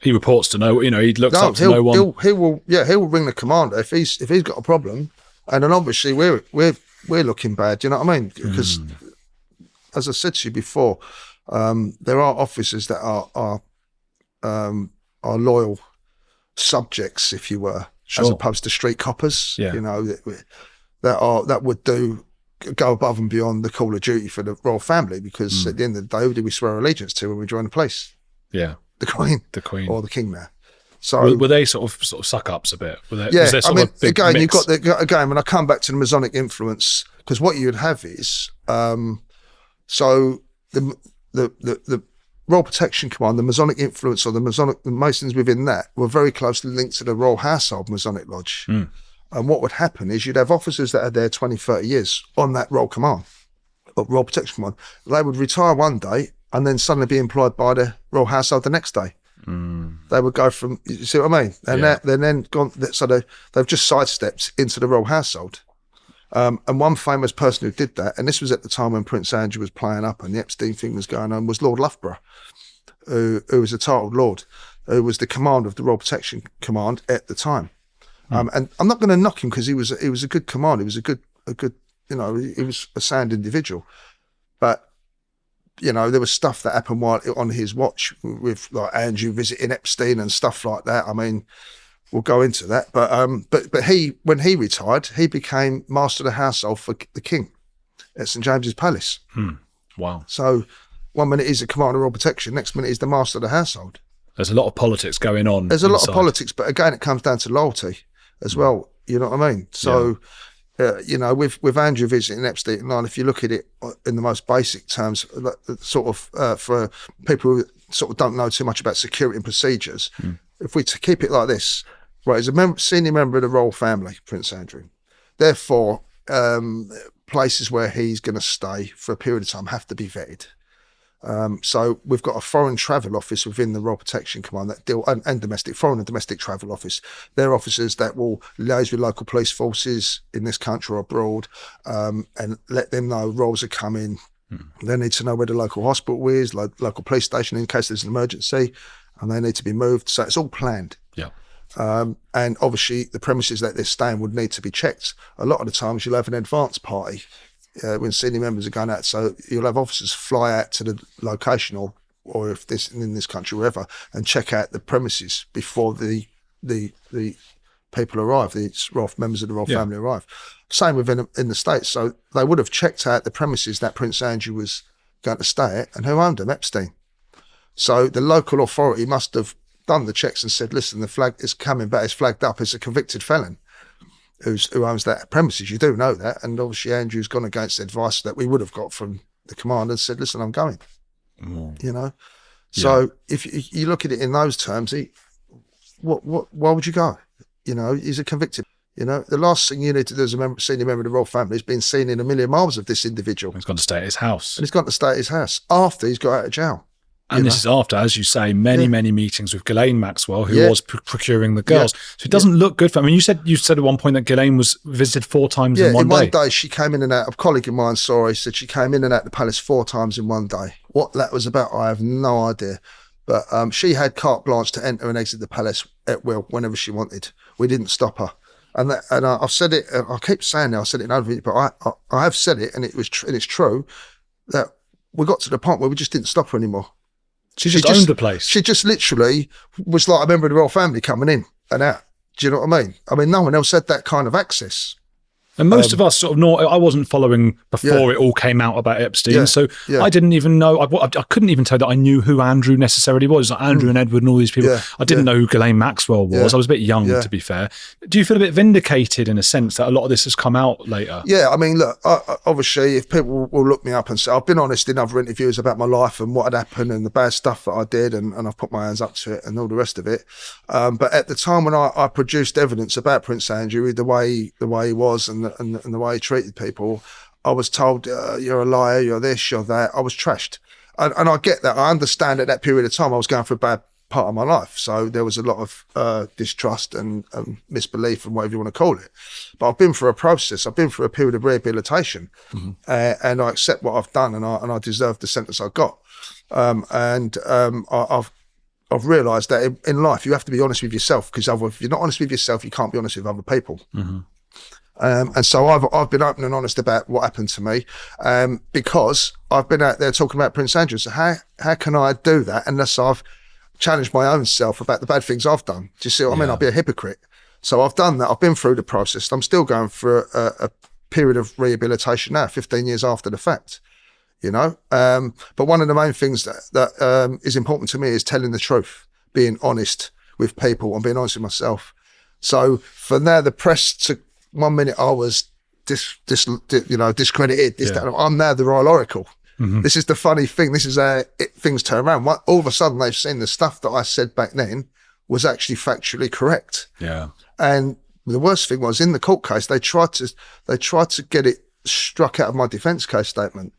he reports to no, he looks up to no one. He will ring the commander if he's got a problem. And then obviously we're looking bad, you know what I mean? Because, as I said to you before, there are officers that are loyal subjects, if you were, as opposed to street coppers. Yeah. That would go above and beyond the call of duty for the royal family, because at the end of the day, who do we swear allegiance to when we join the police? Yeah, the Queen, or the King now. So were they sort of suck ups a bit? Was there I mean, a big again, mix? Again, when I come back to the Masonic influence, because what you'd have is, so the Royal Protection Command, the Masonic influence, or the Masons within that were very closely linked to the Royal Household Masonic Lodge. And what would happen is you'd have officers that are there 20, 30 years on that Royal Command, or Royal Protection Command. They would retire one day and then suddenly be employed by the Royal Household the next day. They would go from, you see what I mean? And they're then gone, so they've just sidestepped into the Royal Household. And one famous person who did that, and this was at the time when Prince Andrew was playing up and the Epstein thing was going on, was Lord Loughborough, who was a titled lord, who was the commander of the Royal Protection Command at the time. And I'm not going to knock him because he was a good commander. He was a good, he was a sound individual. But there was stuff that happened while on his watch with like Andrew visiting Epstein and stuff like that. I mean, we'll go into that. But when he retired, he became master of the household for the King at St James's Palace. Wow. So one minute he's the commander of Royal Protection, next minute he's the master of the household. There's a lot of politics going on. There's a lot of politics, but again, it comes down to loyalty as well. You know what I mean? So, with Andrew visiting Epstein, if you look at it in the most basic terms, sort of for people who sort of don't know too much about security and procedures, if we keep it like this, right, he's a senior member of the royal family, Prince Andrew. Therefore, places where he's going to stay for a period of time have to be vetted. So we've got a foreign travel office within the Royal Protection Command that deal, and domestic, foreign and domestic travel office. They're officers that will liaise with local police forces in this country or abroad, and let them know roles are coming. They need to know where the local hospital is, local police station in case there's an emergency, and they need to be moved. So it's all planned. Yeah. And obviously the premises that they're staying would need to be checked. A lot of the times you'll have an advance party when senior members are going out, so you'll have officers fly out to the location or if this in this country, wherever, and check out the premises before the people arrive, the members of the royal family arrive. Same in the States. So they would have checked out the premises that Prince Andrew was going to stay at, and who owned them? Epstein. So the local authority must have done the checks and said, listen, the flag is coming back, it's flagged up as a convicted felon who owns that premises. You do know that. And obviously Andrew's gone against the advice that we would have got from the commander and said, listen, I'm going. So if you look at it in those terms, why would you go? He's a convicted. The last thing you need to do as a senior member of the royal family is being seen in a million miles of this individual. He's gone to stay at his house. And he's gone to stay at his house after he's got out of jail. And this is after, as you say, many meetings with Ghislaine Maxwell, who was procuring the girls. So it doesn't look good for him. I mean, you said at one point that Ghislaine was visited 4 times in one day. In one day she came in and out. A colleague of mine said she came in and out the palace 4 times in one day. What that was about, I have no idea. But she had carte blanche to enter and exit the palace at will whenever she wanted. We didn't stop her. And I've said it. I keep saying it. I said it in other videos, but I have said it, and it's true that we got to the point where we just didn't stop her anymore. She just owned the place. She just literally was like a member of the royal family coming in and out. Do you know what I mean? I mean, no one else had that kind of access. And most of us sort of know. I wasn't following before it all came out about Epstein, so I didn't even know. I couldn't even tell that I knew who Andrew necessarily was. Like Andrew and Edward and all these people. I didn't know who Ghislaine Maxwell was. I was a bit young, to be fair. Do you feel a bit vindicated in a sense that a lot of this has come out later? Yeah, I mean, look, obviously, if people will look me up and say, I've been honest in other interviews about my life and what had happened and the bad stuff that I did, and I've put my hands up to it and all the rest of it. But at the time when I produced evidence about Prince Andrew, the way he was and the way he treated people, I was told, you're a liar, you're this, you're that. I was trashed. And I get that. I understand at that period of time I was going through a bad part of my life. So there was a lot of distrust and misbelief and whatever you want to call it. But I've been through a process. I've been through a period of rehabilitation. And I accept what I've done, and I deserve the sentence I got. I've realised that in life you have to be honest with yourself, because if you're not honest with yourself, you can't be honest with other people. And so I've been open and honest about what happened to me, because I've been out there talking about Prince Andrew. So how can I do that unless I've challenged my own self about the bad things I've done? Do you see what I mean? I'll be a hypocrite. So I've done that. I've been through the process. I'm still going through a period of rehabilitation now, 15 years after the fact. You know, but one of the main things that is important to me is telling the truth, being honest with people and being honest with myself. So for now, the press to 1 minute I was discredited. I'm now the Royal Oracle. This is the funny thing. This is how things turn around. All of a sudden, they've seen the stuff that I said back then was actually factually correct. Yeah. And the worst thing was, in the court case, they tried to get it struck out of my defence case statement.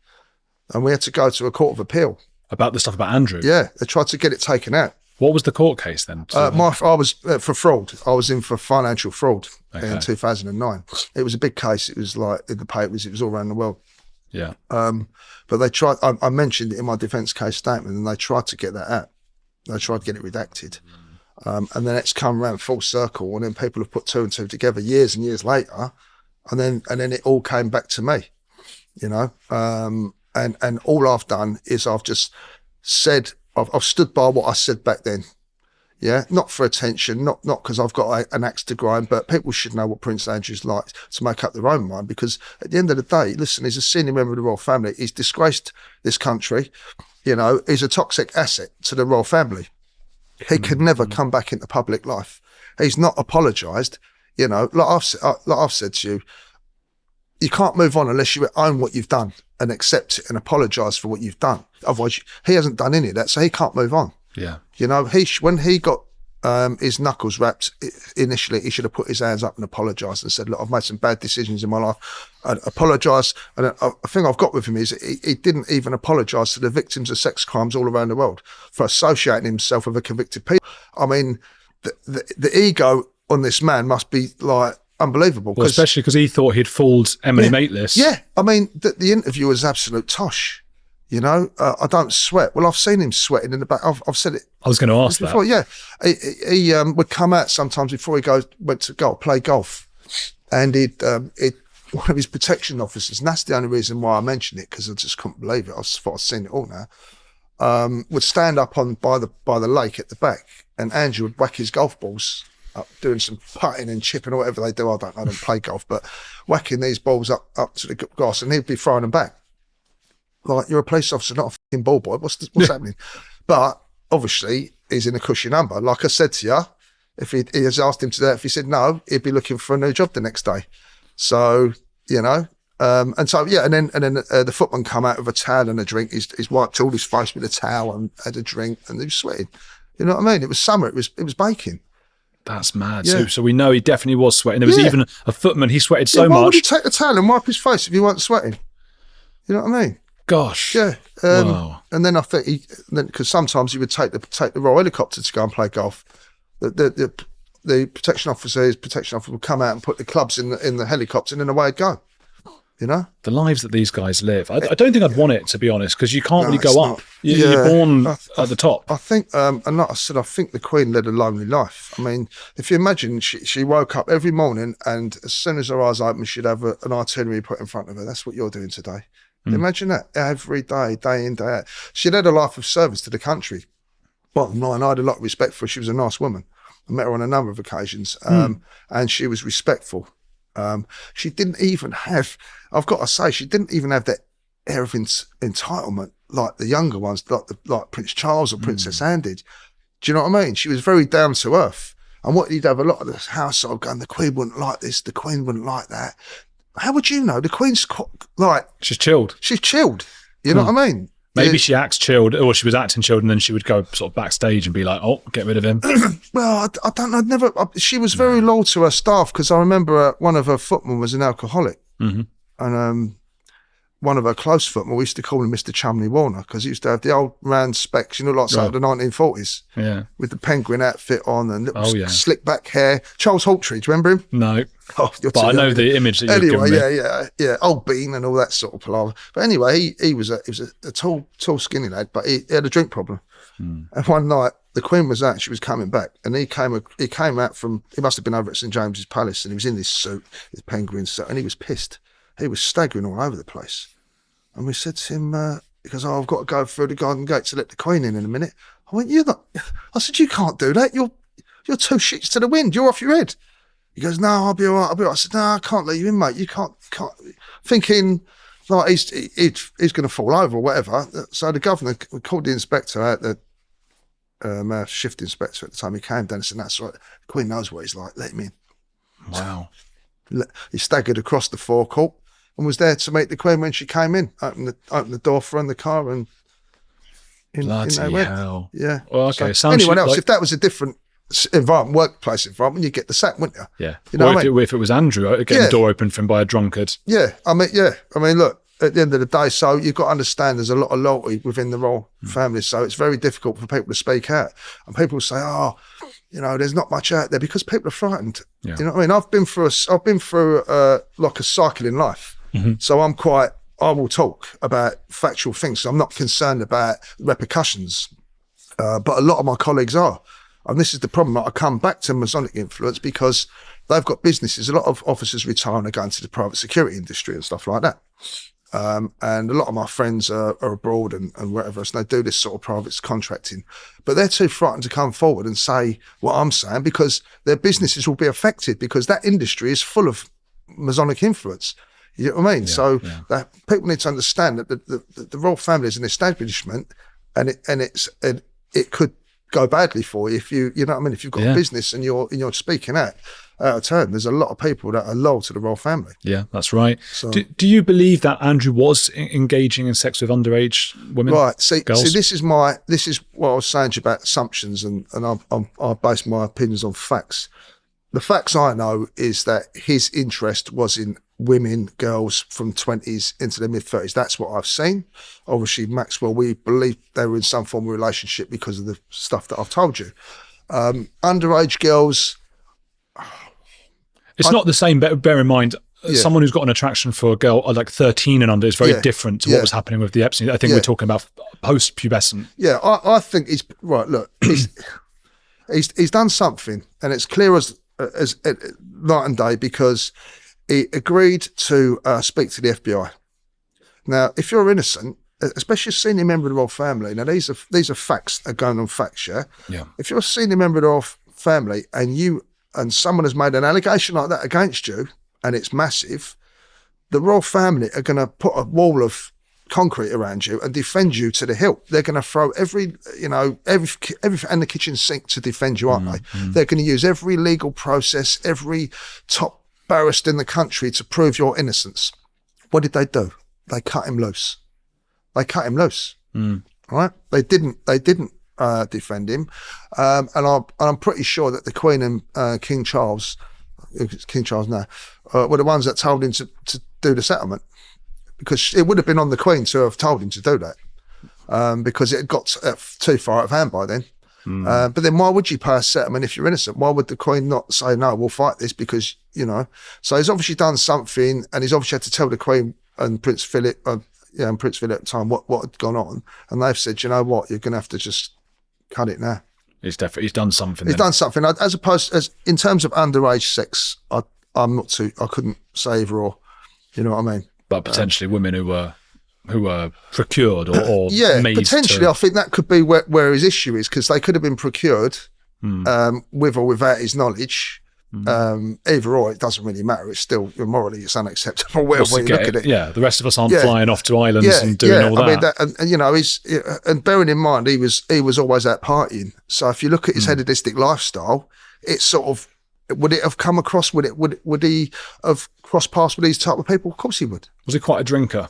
And we had to go to a court of appeal. About the stuff about Andrew? Yeah, they tried to get it taken out. What was the court case then? I was for fraud. I was in for financial fraud in 2009. It was a big case. It was like in the papers. It was all around the world. Yeah. But they tried, I mentioned it in my defence case statement, and they tried to get that out. They tried to get it redacted. And then it's come around full circle, and then people have put two and two together years and years later, and then it all came back to me, you know. And all I've done is I've just said, I've stood by what I said back then. Yeah, not for attention, not because I've got an axe to grind, but people should know what Prince Andrew's like to make up their own mind. Because at the end of the day, listen, he's a senior member of the royal family. He's disgraced this country. You know, he's a toxic asset to the royal family. He could never come back into public life. He's not apologised. You know, like I've said to you, you can't move on unless you own what you've done and accept it and apologise for what you've done. Otherwise, he hasn't done any of that, so he can't move on. Yeah. You know, when he got his knuckles wrapped, initially he should have put his hands up and apologised and said, look, I've made some bad decisions in my life. I apologise. And a thing I've got with him is he didn't even apologise to the victims of sex crimes all around the world for associating himself with a convicted people. I mean, the ego on this man must be like unbelievable. Well, especially because he thought he'd fooled Emily Maitlis. Yeah. I mean, the interview was absolute tosh. You know, I don't sweat. Well, I've seen him sweating in the back. I've said it. I was going to ask before, that. Yeah. He would come out sometimes before he went to play golf. And one of his protection officers, and that's the only reason why I mentioned it, because I just couldn't believe it. I thought I'd seen it all now. Would stand up by the lake at the back, and Andrew would whack his golf balls up, doing some putting and chipping or whatever they do. I don't play golf, but whacking these balls up to the grass, and he'd be throwing them back. Like, you're a police officer, not a fucking ball boy. What's happening? But obviously, he's in a cushy number. Like I said to you, if he has asked him to do that, if he said no, he'd be looking for a new job the next day. So, you know, and so, yeah, and then the footman come out with a towel and a drink. He's wiped all his face with a towel and had a drink, and he was sweating. You know what I mean? It was summer. It was baking. That's mad. Yeah. So we know he definitely was sweating. There was even a footman. He sweated so much. Why would he take the towel and wipe his face if he weren't sweating? You know what I mean? Gosh. Yeah. Wow. And then I think because sometimes he would take the Royal helicopter to go and play golf. The protection officer would come out and put the clubs in the helicopter, and then away I'd go. You know? The lives that these guys live. I don't think I'd want it, to be honest, because you can't really go up. You're born at the top. I think, and like I said, I think the Queen led a lonely life. I mean, if you imagine, she woke up every morning, and as soon as her eyes opened, she'd have an itinerary put in front of her. That's what you're doing today. Imagine that, every day, day in, day out. She'd had a life of service to the country. Bottom line, I had a lot of respect for her. She was a nice woman. I met her on a number of occasions, and she was respectful. She didn't even have, I've got to say, she didn't even have that air of entitlement like the younger ones, like Prince Charles or Princess Anne did. Do you know what I mean? She was very down to earth. And what you'd have a lot of the household going, the Queen wouldn't like this, the Queen wouldn't like that. How would you know? The Queen's like... She's chilled. She's chilled. You know what I mean? Maybe she acts chilled, or she was acting chilled, and then she would go sort of backstage and be like, "Oh, get rid of him." Well, I don't know. She was very loyal to her staff, because I remember one of her footmen was an alcoholic, and one of her close footmen, we used to call him Mr. Chumley Warner, because he used to have the old round specs, like some of the 1940s, with the penguin outfit on and little slick back hair. Charles Hawtrey, do you remember him? No. Oh, but I know the image that you've given me. Yeah, old Bean and all that sort of palaver. But anyway, he was a tall, skinny lad, but he had a drink problem. And one night, the Queen was out, she was coming back, and he came out from, he must have been over at St James's Palace, and he was in this suit, his penguin suit, and he was pissed. He was staggering all over the place. And we said to him, he goes, "Oh, I've got to go through the garden gate to let the Queen in a minute." I went, I said, "You can't do that. You're two shits to the wind. You're off your head." He goes, "No, I'll be all right. I'll be all right." I said, "No, I can't let you in, mate. You can't." Thinking like he's going to fall over or whatever. So the governor called the inspector out, the shift inspector at the time. He came down and said, "That's right. The Queen knows what he's like. Let him in." Wow. He staggered across the forecourt and was there to meet the Queen when she came in. Opened the door for her in the car, and bloody hell. Yeah. Well, okay. So anyone else, if that was a different environment, workplace environment, you'd get the sack, wouldn't you? Yeah. You know if it was Andrew getting the door opened for him by a drunkard. Yeah. I mean, look, at the end of the day, so you've got to understand there's a lot of loyalty within the royal family, so it's very difficult for people to speak out. And people say, "Oh, there's not much out there," because people are frightened. Yeah. You know what I mean? I've been through like a cycle in life. So I will talk about factual things. So I'm not concerned about repercussions, but a lot of my colleagues are. And this is the problem. I come back to Masonic Influence because they've got businesses. A lot of officers retire and are going to the private security industry and stuff like that. And a lot of my friends are abroad and wherever, so they do this sort of private contracting. But they're too frightened to come forward and say what I'm saying, because their businesses will be affected, because that industry is full of Masonic influence. You know what I mean? That people need to understand that the royal family is an establishment, and it could go badly for you if you know what I mean, if you've got a business and you're speaking out of turn. There's a lot of people that are loyal to the royal family. Yeah, that's right. So, do you believe that Andrew was engaging in sex with underage women? Right. See, this is what I was saying to you about assumptions, and I base my opinions on facts. The facts I know is that his interest was in women, girls from 20s into their mid-30s. That's what I've seen. Obviously, Maxwell, we believe they were in some form of relationship because of the stuff that I've told you. Underage girls... It's not the same, but bear in mind, someone who's got an attraction for a girl like 13 and under is very different to what was happening with the Epstein. I think we're talking about post-pubescent. Yeah, I think he's... Right, look, he's done something, and it's clear as night and day, because he agreed to speak to the FBI. Now, if you're innocent, especially a senior member of the royal family, now these are facts, are going on facts, yeah? If you're a senior member of the royal family and someone has made an allegation like that against you, and it's massive, the royal family are going to put a wall of concrete around you and defend you to the hilt. They're going to throw everything in the kitchen sink to defend you, aren't they? They're going to use every legal process, every top barrister in the country to prove your innocence. What did they do? They cut him loose. Right? They didn't defend him. And I'm pretty sure that the Queen and King Charles now, were the ones that told him to do the settlement, because it would have been on the Queen to have told him to do that, because it had got too far out of hand by then. But then why would you pay a settlement if you're innocent? Why would the Queen not say, "No, we'll fight this," because, so he's obviously done something, and he's obviously had to tell the Queen and Prince Philip, at the time, what had gone on, and they've said, "You know what, you're going to have to just cut it now." He's done something. He's done something. As opposed, in terms of underage sex, I couldn't say either or. You know what I mean? But potentially women who were procured or made potentially. I think that could be where his issue is, because they could have been procured with or without his knowledge. Either or, it doesn't really matter. It's still morally, it's unacceptable. Whatever you look at it. Yeah, the rest of us aren't flying off to islands and doing all that. I mean, and you know, and bearing in mind, he was always out partying. So if you look at his hedonistic lifestyle, it's sort of, would it have come across? Would he have crossed paths with these type of people? Of course he would. Was he quite a drinker?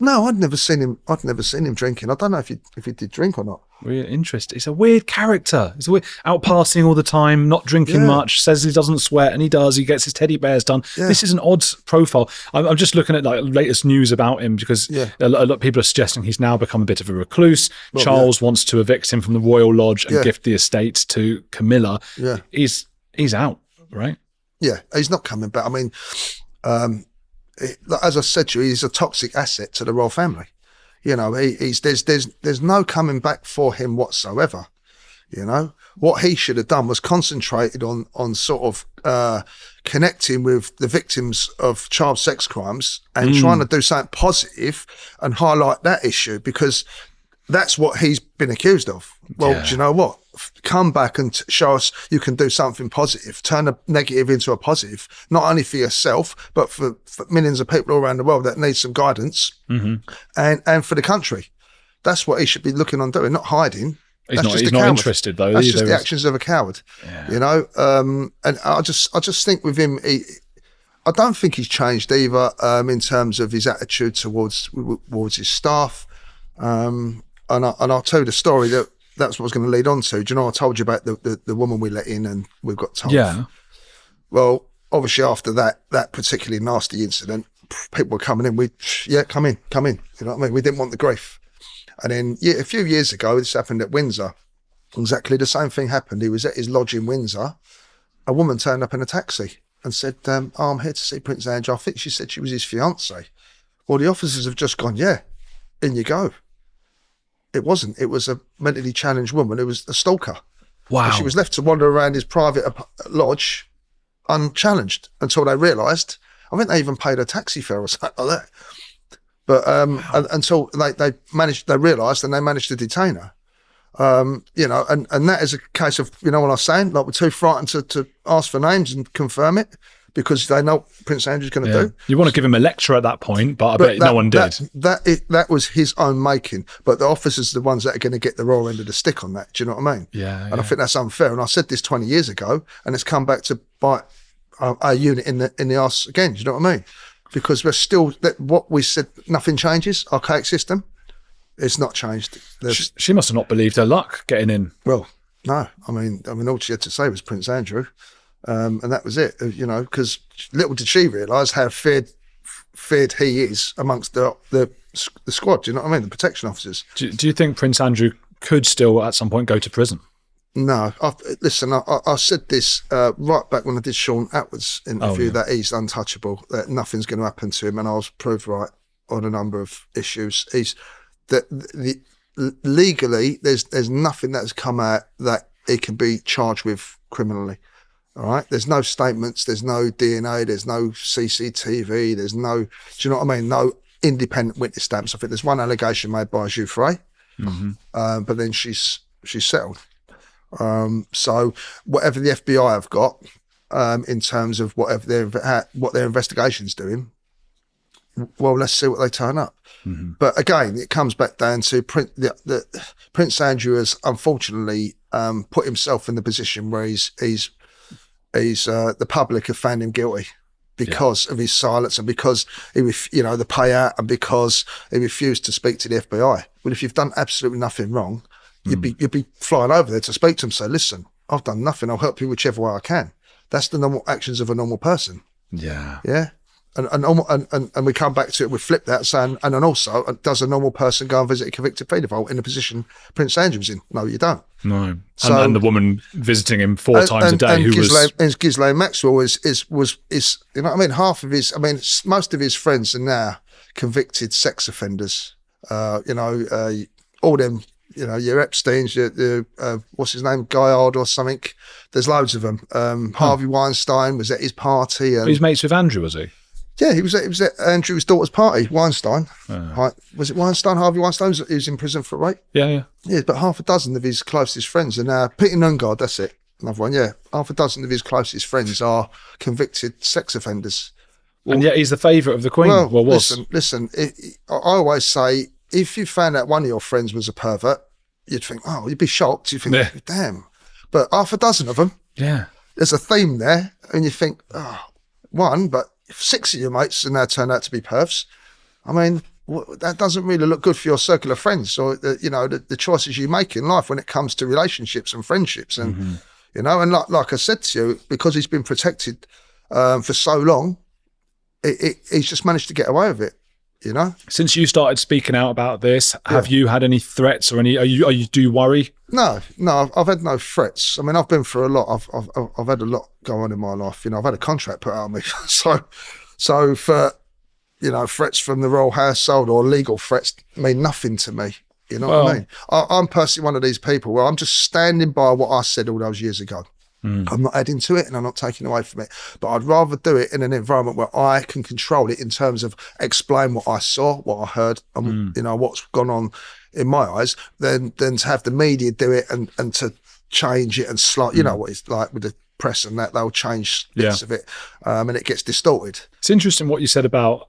No, I'd never seen him drinking. I don't know if he did drink or not. Weird, interesting. He's a weird character. He's out partying all the time, not drinking much, says he doesn't sweat, and he does. He gets his teddy bears done. Yeah. This is an odd profile. I'm just looking at like latest news about him because a lot of people are suggesting he's now become a bit of a recluse. Well, Charles wants to evict him from the Royal Lodge and gift the estate to Camilla. Yeah. He's out, right? Yeah, he's not coming back. I mean, as I said to you, he's a toxic asset to the royal family. You know, there's no coming back for him whatsoever. You know, what he should have done was concentrated on sort of connecting with the victims of child sex crimes and trying to do something positive and highlight that issue, because that's what he's been accused of. Well, do you know what? Come back and show us you can do something positive. Turn a negative into a positive, not only for yourself, but for millions of people all around the world that need some guidance, and for the country. That's what he should be looking on doing, not hiding. He's not interested though. That's just the actions of a coward, you know. And I just think with him, I don't think he's changed either in terms of his attitude towards his staff. And I'll tell you the story that's what I was going to lead on to. Do you know, I told you about the woman we let in and we've got told. Yeah. Well, obviously after that particularly nasty incident, people were coming in. Come in. You know what I mean? We didn't want the grief. And then a few years ago, this happened at Windsor. Exactly the same thing happened. He was at his lodge in Windsor. A woman turned up in a taxi and said, I'm here to see Prince Andrew. I think she said she was his fiancée. Well, the officers have just gone, in you go. It wasn't. It was a mentally challenged woman. It was a stalker. Wow. And she was left to wander around his private lodge unchallenged until they realised. I think they even paid a taxi fare or something like that. But until they realised and they managed to detain her. You know, and that is a case of, you know what I'm saying? Like, we're too frightened to ask for names and confirm it because they know what Prince Andrew's going to do. You want to give him a lecture at that point, but I bet no one did. That was his own making. But the officers are the ones that are going to get the raw end of the stick on that. Do you know what I mean? Yeah. And I think that's unfair. And I said this 20 years ago, and it's come back to bite our unit in the arse again. Do you know what I mean? Because we're still, what we said, nothing changes, archaic system, it's not changed. She must have not believed her luck getting in. Well, no. I mean, all she had to say was Prince Andrew, and that was it. You know, because little did she realise how feared he is amongst the squad. Do you know what I mean? The protection officers. Do you think Prince Andrew could still at some point go to prison? No. Listen, I said this right back when I did Sean Atwood's interview, that he's untouchable, that nothing's going to happen to him, and I was proved right on a number of issues. Legally, there's nothing that's come out that he can be charged with criminally. All right, there's no statements, there's no DNA, there's no CCTV, there's no, do you know what I mean? No independent witness stamps. I think there's one allegation made by Jouffre, but then she's settled. So whatever the FBI have got in terms of what their investigation's doing, well, let's see what they turn up. But again, it comes back down to Prince Andrew has unfortunately put himself in the position where he's the public have found him guilty because of his silence and because the payout and because he refused to speak to the FBI. Well, if you've done absolutely nothing wrong, you'd be flying over there to speak to him. Say, listen, I've done nothing. I'll help you whichever way I can. That's the normal actions of a normal person. Yeah. Yeah. And we come back to it, we flip that saying, and then also, does a normal person go and visit a convicted paedophile in the position Prince Andrew's in? No, you don't. No. So, and the woman visiting him four times a day and Ghislaine Maxwell is you know what I mean? Most of his friends are now convicted sex offenders. All them, your Epsteins, your what's his name, Guyard or something. There's loads of them. Harvey Weinstein was at his party. And he's mates with Andrew, was he? Yeah, he was at Andrew's daughter's party, Weinstein. Was it Weinstein, Harvey Weinstein? He was in prison for rape? Yeah. Yeah, but half a dozen of his closest friends are now, Peter Nungard, that's it. Another one, yeah. Half a dozen of his closest friends are convicted sex offenders. Well, and yet he's the favourite of the Queen. Well, was. Listen. I always say, if you found out one of your friends was a pervert, you'd think, oh, you'd be shocked. You'd think, damn. But half a dozen of them, there's a theme there, and you think, oh, one, but if 6 of your mates and now turn out to be pervs, I mean, that doesn't really look good for your circle of friends, or the choices you make in life when it comes to relationships and friendships, and and like I said to you, because he's been protected for so long, he's just managed to get away with it. Since you started speaking out about this, have you had any threats or do you worry? No, I've had no threats. I mean, I've been through a lot. I've had a lot go on in my life. I've had a contract put out on me. so for threats from the royal household or legal threats mean nothing to me. You know what I mean? I'm personally one of these people where I'm just standing by what I said all those years ago. I'm not adding to it and I'm not taking away from it, but I'd rather do it in an environment where I can control it in terms of explain what I saw, what I heard, and what's gone on in my eyes, than to have the media do it and to change it and you know what it's like with the press and that, they'll change bits of it and it gets distorted. It's interesting what you said about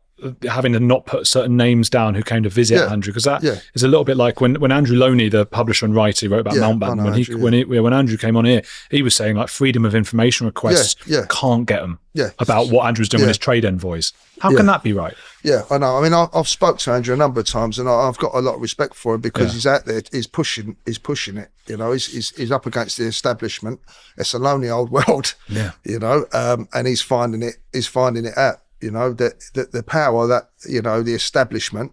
having to not put certain names down who came to visit Andrew, because that is a little bit like when Andrew Loney, the publisher and writer, wrote about Mountbatten. When Andrew came on here, he was saying like freedom of information requests can't get them about what Andrew's doing with his trade envoys. How can that be right? Yeah, I know. I mean, I've spoke to Andrew a number of times, and I've got a lot of respect for him because he's out there, he's pushing it. He's up against the establishment. It's a lonely old world. And he's finding it out. That the power that the establishment,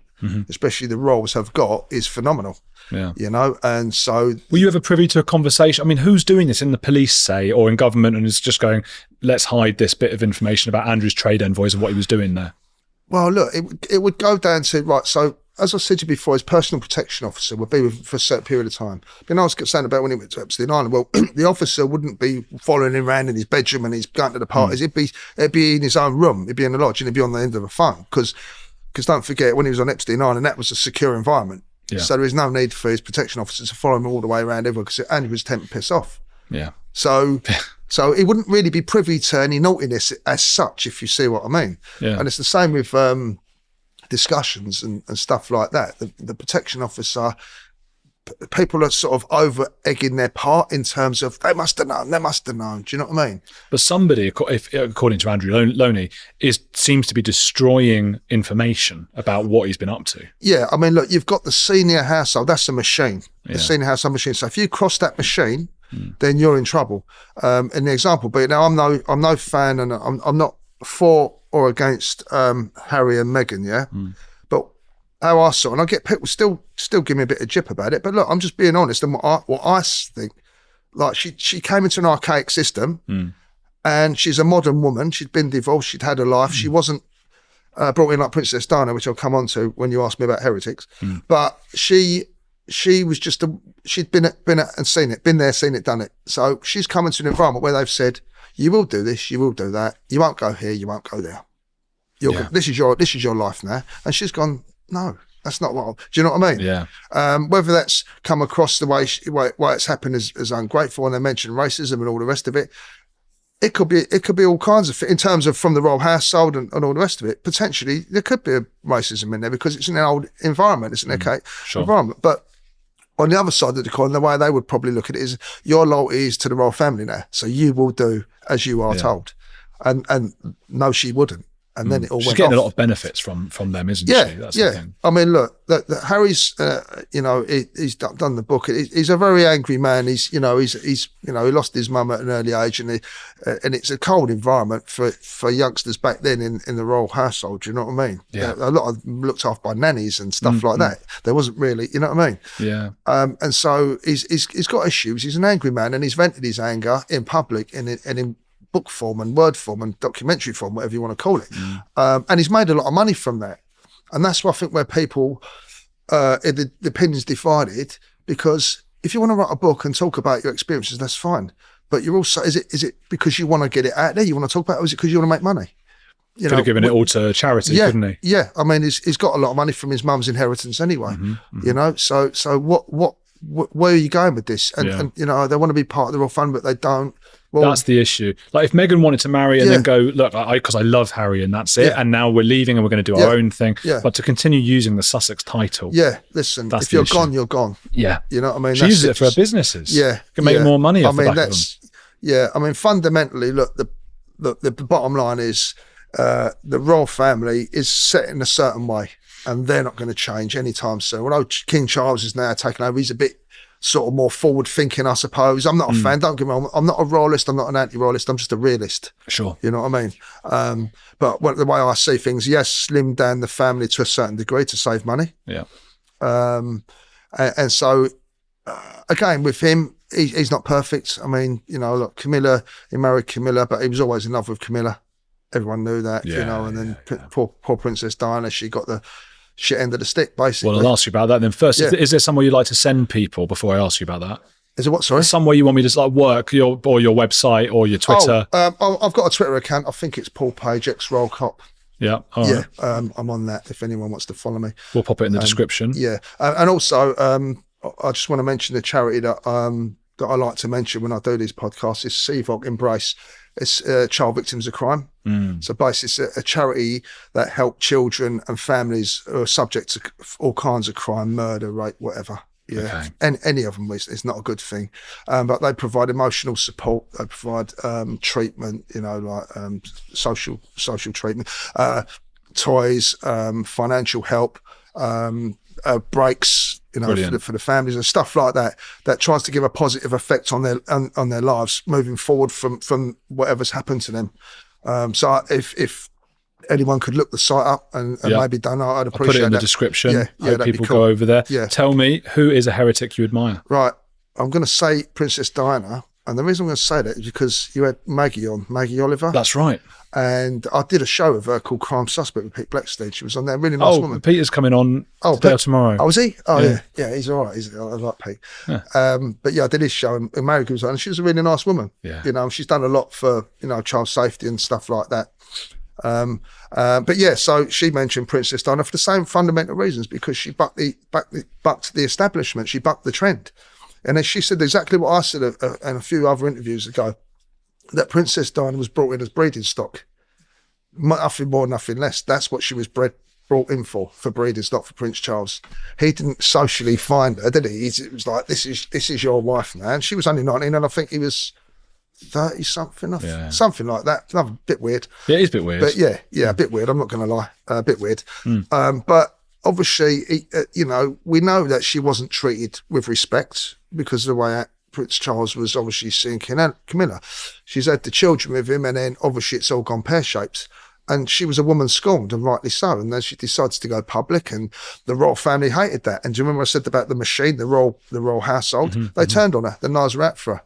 especially the royals, have got is phenomenal. And so were you ever privy to a conversation? I mean, who's doing this in the police, say, or in government, and is just going, let's hide this bit of information about Andrew's trade envoys and what he was doing there? Well, look, it would go down to, right, so as I said to you before, his personal protection officer would be with him for a certain period of time. I was saying about when he went to Epstein Island, well, the officer wouldn't be following him around in his bedroom and he's going to the parties. It'd be in his own room. It'd be in the lodge and he'd be on the end of a phone. Because don't forget, when he was on Epstein Island, that was a secure environment. So there is no need for his protection officer to follow him all the way around everywhere, because Andrew was tempting piss off. So he wouldn't really be privy to any naughtiness as such, if you see what I mean. And it's the same with discussions and stuff like that. The protection officer, people are sort of over egging their part in terms of they must have known. Do you know what I mean? But somebody, according to Andrew Loney, seems to be destroying information about what he's been up to. Yeah, I mean, look, you've got the senior household. That's a machine. The senior household machine. So if you cross that machine, then you're in trouble. In the example, but now I'm no fan, and I'm not for or against Harry and Meghan, but how I saw, and I get people still give me a bit of jip about it, but look, I'm just being honest, and what I think, like she came into an archaic system, and she's a modern woman. She'd been divorced, she'd had a life, she wasn't brought in like Princess Diana, which I'll come on to when you ask me about heretics, but she was just she'd been and seen it, been there, seen it, done it. So she's come into an environment where they've said, you will do this, you will do that, you won't go here, you won't go there. This is your life now. And she's gone, no, that's not what do you know what I mean? Whether that's come across the way it's happened as ungrateful, and they mention racism and all the rest of it, it could be all kinds of, in terms of from the royal household and all the rest of it, potentially there could be a racism in there because it's an old environment, it's an archaic environment. But on the other side of the coin, the way they would probably look at it is your loyalty is to the royal family now, so you will do as you are told. And no, she wouldn't. And then it all went off. She's getting a lot of benefits from them, isn't she? That's the thing. I mean, look, Harry's, he's done the book. He's a very angry man. He's he lost his mum at an early age, and it's a cold environment for youngsters back then in the royal household. Do you know what I mean? A lot of them looked after by nannies and stuff like that. There wasn't really, you know what I mean? And so he's got issues. He's an angry man, and he's vented his anger in public and in book form and word form and documentary form, whatever you want to call it. And he's made a lot of money from that. And that's why I think where people, the opinion's divided, because if you want to write a book and talk about your experiences, that's fine. But you're also, is it because you want to get it out there, you want to talk about it, or is it because you want to make money? Could have given it all to charity, couldn't he? Yeah, I mean, he's got a lot of money from his mum's inheritance anyway, so what where are you going with this? And you know, they want to be part of the royal family, but they don't. Well, that's the issue. Like if Meghan wanted to marry and then go, look, because I love Harry and that's it, and now we're leaving and we're going to do our own thing. Yeah. But to continue using the Sussex title. Yeah, listen, if you're gone, you're gone. Yeah. You know what I mean? She uses it for her businesses. Yeah. Can make more money off the back of them. Yeah, I mean, fundamentally, look, the bottom line is the royal family is set in a certain way and they're not going to change anytime soon. Although King Charles is now taking over, he's a bit sort of more forward thinking, I suppose. I'm not a fan, don't get me wrong. I'm not a royalist, I'm not an anti-royalist, I'm just a realist. Sure. You know what I mean? But the way I see things, yes, slim down the family to a certain degree to save money. Yeah. And so, again, with him, he's not perfect. I mean, you know, look, Camilla, he married Camilla, but he was always in love with Camilla. Everyone knew that, you know, and then poor Princess Diana, she got the shit end of the stick, basically. Well, I'll ask you about that then. First, is there somewhere you'd like to send people before I ask you about that? Is it what, sorry? Somewhere you want me to like work, your website or your Twitter? I've got a Twitter account. I think it's Paul Page, ex-Roll Cop. Yeah. Right. I'm on that if anyone wants to follow me. We'll pop it in the description. Yeah. And also, I just want to mention the charity that I like to mention when I do these podcasts is CVOC Embrace. It's child victims of crime. So basically it's a charity that help children and families who are subject to all kinds of crime, murder, rape, whatever. Yeah, okay. And any of them is not a good thing. But they provide emotional support. They provide treatment, you know, like social treatment, toys, financial help, breaks, you know, for the families and stuff like that. That tries to give a positive effect on their lives moving forward from whatever's happened to them. So if anyone could look the site up and maybe donate, I'd appreciate that. I'll put it in the description. Hope people go over there. Tell me, who is a heretic you admire? Right. I'm going to say Princess Diana. And the reason I'm going to say that is because you had Maggie Oliver. That's right. And I did a show with her called Crime Suspect with Pete Blackstead. She was on there, really nice woman. Peter's coming on today or tomorrow. Oh, was he? Oh, yeah, he's all right. I like Pete. Yeah. But yeah, I did his show and Maggie was on, and she was a really nice woman. Yeah. You know, she's done a lot for, you know, child safety and stuff like that. But yeah, so she mentioned Princess Diana for the same fundamental reasons, because she bucked the establishment. She bucked the trend. And then she said exactly what I said in a few other interviews ago, that Princess Diana was brought in as breeding stock. Nothing more, nothing less. That's what she was brought in for breeding stock for Prince Charles. He didn't socially find her, did he? It was like, this is your wife, man. She was only 19 and I think he was 30 something, something like that. Another bit weird. Yeah, it is a bit weird. But yeah, a bit weird. I'm not going to lie, a bit weird. But obviously, you know, we know that she wasn't treated with respect because of the way Prince Charles was obviously seeing Camilla. She's had the children with him, and then obviously it's all gone pear-shaped. And she was a woman scorned, and rightly so. And then she decides to go public, and the royal family hated that. And do you remember I said about the machine, the royal household? They turned on her. The knives were out for her,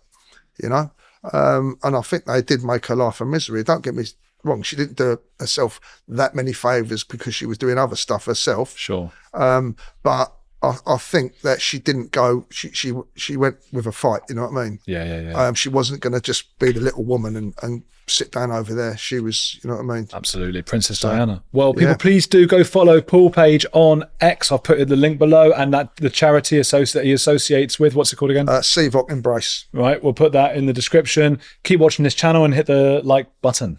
you know? And I think they did make her life a misery. Don't get me wrong, she didn't do herself that many favours because she was doing other stuff herself. Sure. But I think that she didn't go, she went with a fight, you know what I mean? Yeah. She wasn't going to just be the little woman and sit down over there. She was, you know what I mean? Absolutely. Princess Diana. Well, people, please do go follow Paul Page on X. I've put the link below, and that the charity that he associates with. What's it called again? CVOC Embrace. Right. We'll put that in the description. Keep watching this channel and hit the like button.